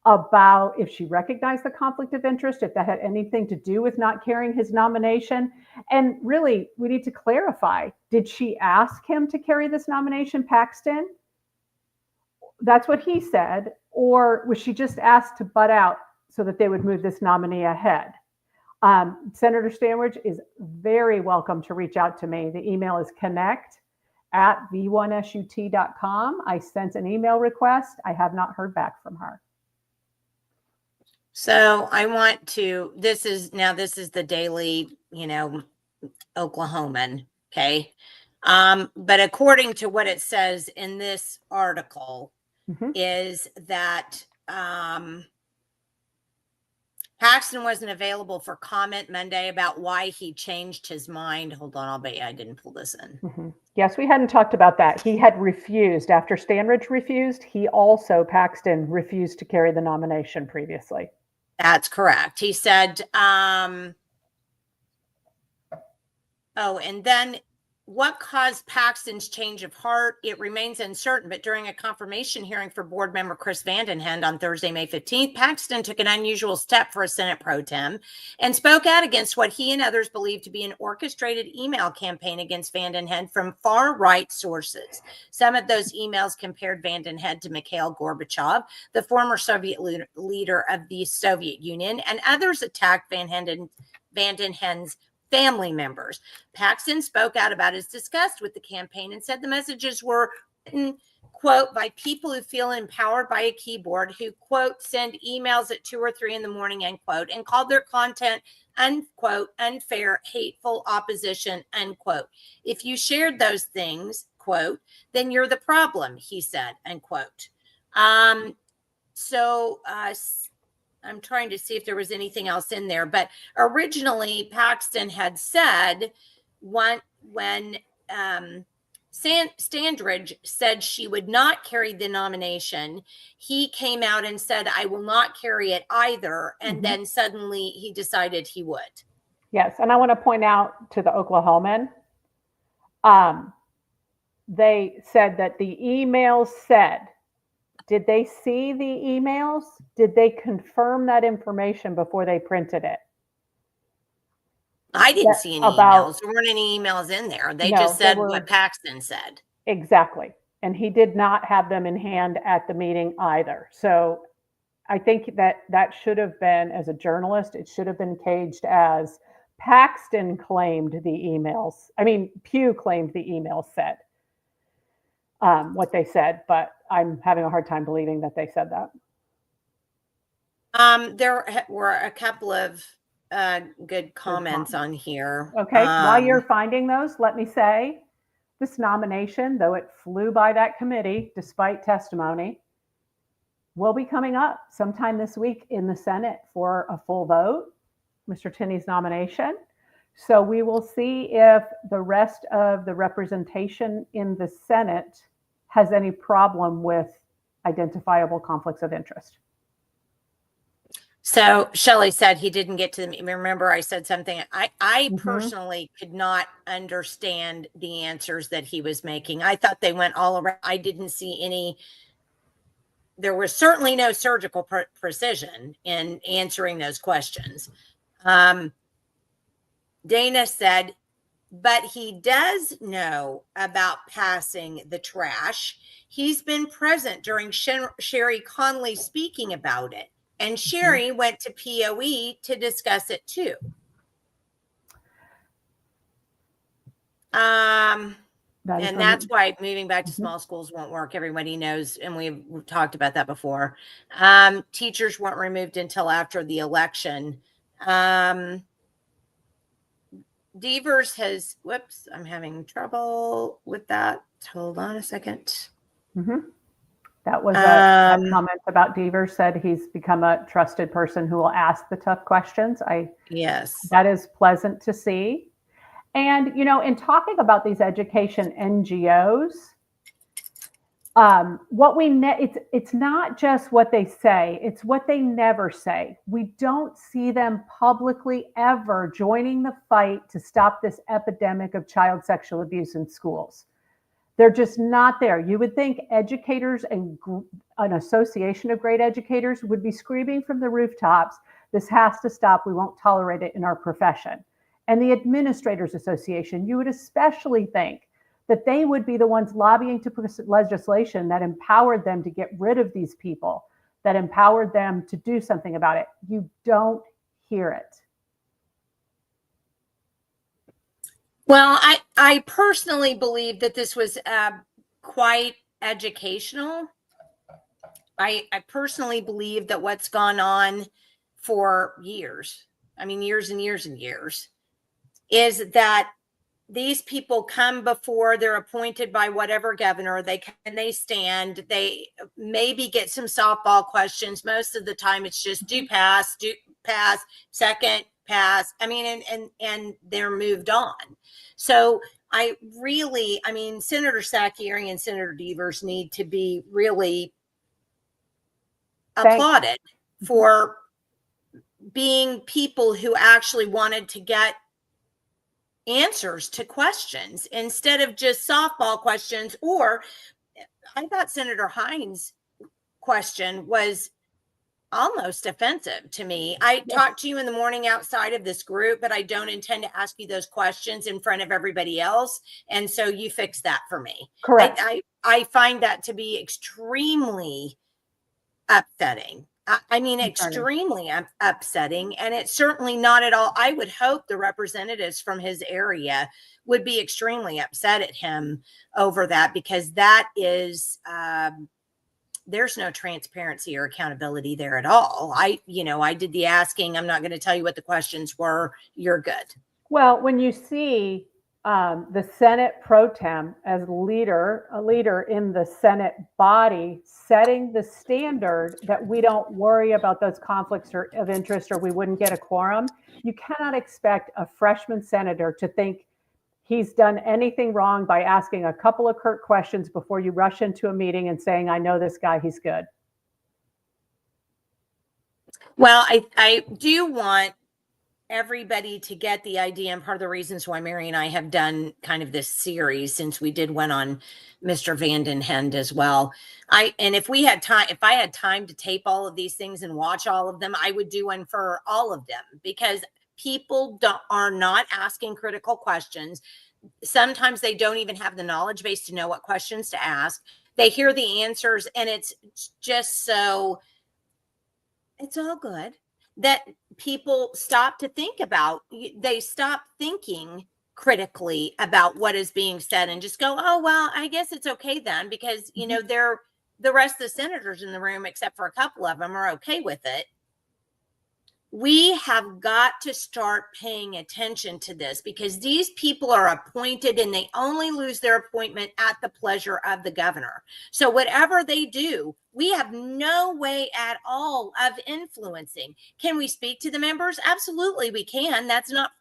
about if she recognized the conflict of interest, if that had anything to do with not carrying his nomination. And really, we need to clarify, did she ask him to carry this nomination, Paxton? That's what he said. Or was she just asked to butt out so that they would move this nominee ahead? Senator Standridge is very welcome to reach out to me. The email is connect@v1sut.com. I sent an email request. I have not heard back from her. So I want to, this is the daily, Oklahoman. Okay. But according to what it says in this article, is that Paxton wasn't available for comment Monday about why he changed his mind. Hold on, I'll bet you I didn't pull this in. Yes, we hadn't talked about that. He had refused. After Standridge refused, he also, Paxton, refused to carry the nomination previously. That's correct. He said, and then what caused Paxton's change of heart? It remains uncertain, but during a confirmation hearing for board member Chris Vandenhend on Thursday, May 15th, Paxton took an unusual step for a Senate pro tem and spoke out against what he and others believe to be an orchestrated email campaign against Vandenhend from far-right sources. Some of those emails compared Vandenhend to Mikhail Gorbachev, the former Soviet leader of the Soviet Union, and others attacked Vandenhend's family members. Paxton spoke out about his disgust with the campaign and said the messages were written, quote, by people who feel empowered by a keyboard, who, quote, send emails at 2 or 3 in the morning, end quote, and called their content, unquote, unfair, hateful opposition, unquote. If you shared those things, quote, then you're the problem, he said, unquote. I'm trying to see if there was anything else in there, but originally Paxton had said when Standridge said she would not carry the nomination, he came out and said, I will not carry it either. And then suddenly he decided he would. Yes. And I want to point out to the Oklahoman, they said that the emails said, did they see the emails? Did they confirm that information before they printed it? I didn't see any emails. There weren't any emails in there. They just said what Paxton said. Exactly. And he did not have them in hand at the meeting either. So I think that should have been, as a journalist, it should have been caged as Paxton claimed the emails. I mean, Pugh claimed the emails said what they said, but I'm having a hard time believing that they said that. There were a couple of good comments on here. Okay, while you're finding those, let me say this nomination, though it flew by that committee despite testimony, will be coming up sometime this week in the Senate for a full vote, Mr. Tinney's nomination. So we will see if the rest of the representation in the Senate has any problem with identifiable conflicts of interest. So Shelley said he didn't get to the, remember I said something, I personally could not understand the answers that he was making. I thought they went all around. I didn't see any, there was certainly no surgical precision in answering those questions. Dana said, but he does know about passing the trash. He's been present during Sherry Conley speaking about it. And Sherry went to POE to discuss it too. And that's why moving back to small schools won't work. Everybody knows, and we've talked about that before. Teachers weren't removed until after the election. Devers has, whoops, I'm having trouble with that. Hold on a second. That was a comment about Devers, said he's become a trusted person who will ask the tough questions. Yes, that is pleasant to see. And, you know, in talking about these education NGOs, it's not just what they say, it's what they never say. We don't see them publicly ever joining the fight to stop this epidemic of child sexual abuse in schools. They're just not there. You would think educators and an association of great educators would be screaming from the rooftops, this has to stop, we won't tolerate it in our profession. And the Administrators Association, you would especially think that they would be the ones lobbying to put legislation that empowered them to get rid of these people, that empowered them to do something about it. You don't hear it. Well, I personally believe that this was quite educational. I personally believe that what's gone on for years, I mean, years and years and years, is that these people come before they're appointed by whatever governor, they stand, they maybe get some softball questions. Most of the time it's just do pass, second, pass. I mean, and they're moved on. So I mean, Senator Sacchieri and Senator Devers need to be really applauded for being people who actually wanted to get answers to questions instead of just softball questions. Or I thought Senator Hines' question was almost offensive to me. I talked to you in the morning outside of this group, but I don't intend to ask you those questions in front of everybody else. And so you fix that for me. Correct. I find that to be extremely upsetting. I mean, extremely upsetting, and it's certainly not at all. I would hope the representatives from his area would be extremely upset at him over that, because that is, there's no transparency or accountability there at all. I did the asking. I'm not going to tell you what the questions were. You're good. Well, when you see the Senate pro tem as a leader in the Senate body, setting the standard that we don't worry about those conflicts of interest or we wouldn't get a quorum, you cannot expect a freshman senator to think he's done anything wrong by asking a couple of curt questions before you rush into a meeting and saying, I know this guy, he's good. Well, I do want everybody to get the idea, and part of the reasons why Mary and I have done kind of this series, since we did one on Mr. Vanden Hende as well. If I had time to tape all of these things and watch all of them, I would do one for all of them, because people are not asking critical questions. Sometimes they don't even have the knowledge base to know what questions to ask. They hear the answers, and it's just so, it's all good that people stop to think about, they stop thinking critically about what is being said and just go, oh, well, I guess it's okay then, because, the rest of the senators in the room, except for a couple of them, are okay with it. We have got to start paying attention to this, because these people are appointed and they only lose their appointment at the pleasure of the governor. So whatever they do, we have no way at all of influencing. Can we speak to the members? Absolutely, we can. That's not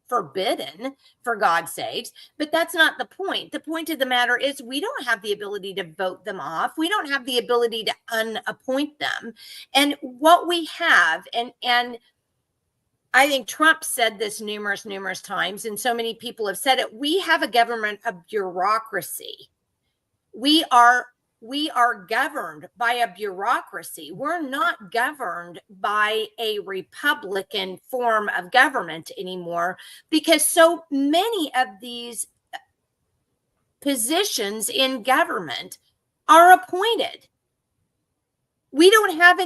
forbidden, for God's sakes, but that's not the point. The point of the matter is we don't have the ability to vote them off. We don't have the ability to unappoint them. And what we have, and I think Trump said this numerous times, and so many people have said it, we have a government of bureaucracy. We are governed by a bureaucracy. We're not governed by a Republican form of government anymore, because so many of these positions in government are appointed. We don't have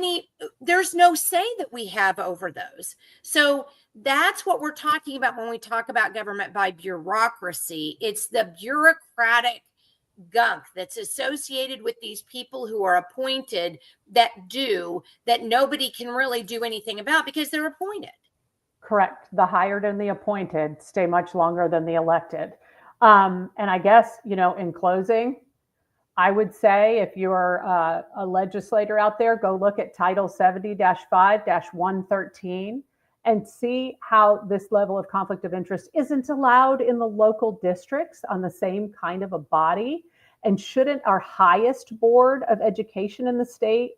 there's no say that we have over those. So that's what we're talking about when we talk about government by bureaucracy. It's the bureaucratic gunk that's associated with these people who are appointed that nobody can really do anything about because they're appointed. Correct. The hired and the appointed stay much longer than the elected. And I guess, in closing, I would say if you're a legislator out there, go look at Title 70-5-113 and see how this level of conflict of interest isn't allowed in the local districts on the same kind of a body. And shouldn't our highest board of education in the state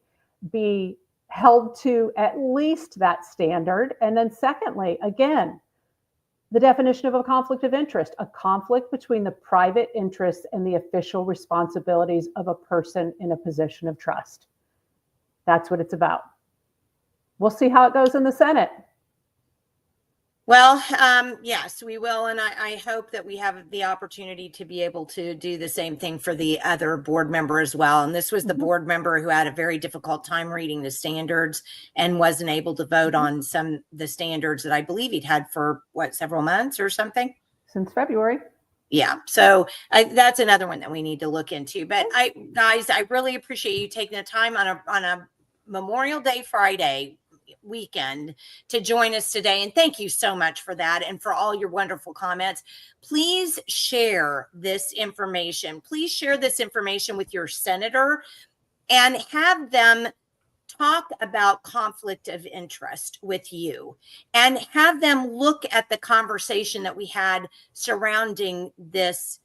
be held to at least that standard? And then secondly, again, the definition of a conflict of interest, a conflict between the private interests and the official responsibilities of a person in a position of trust. That's what it's about. We'll see how it goes in the Senate. Well, yes, we will. And I hope that we have the opportunity to be able to do the same thing for the other board member as well. And this was the board member who had a very difficult time reading the standards and wasn't able to vote on the standards that I believe he'd had for several months or something. Since February. Yeah. So that's another one that we need to look into. But guys, I really appreciate you taking the time on a Memorial Day Friday weekend to join us today, and thank you so much for that and for all your wonderful comments. Please share this information. Please share this information with your senator and have them talk about conflict of interest with you, and have them look at the conversation that we had surrounding this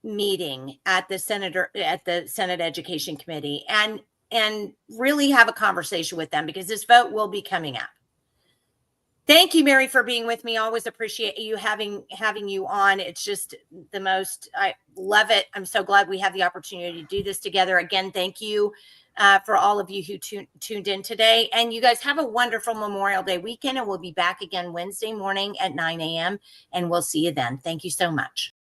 meeting at the Senate Education Committee, and really have a conversation with them, because this vote will be coming up. Thank you, Mary, for being with me. Always appreciate you having you on. It's just the most, I love it. I'm so glad we have the opportunity to do this together. Again, thank you for all of you who tuned in today. And you guys have a wonderful Memorial Day weekend, and we'll be back again Wednesday morning at 9 a.m. and we'll see you then. Thank you so much.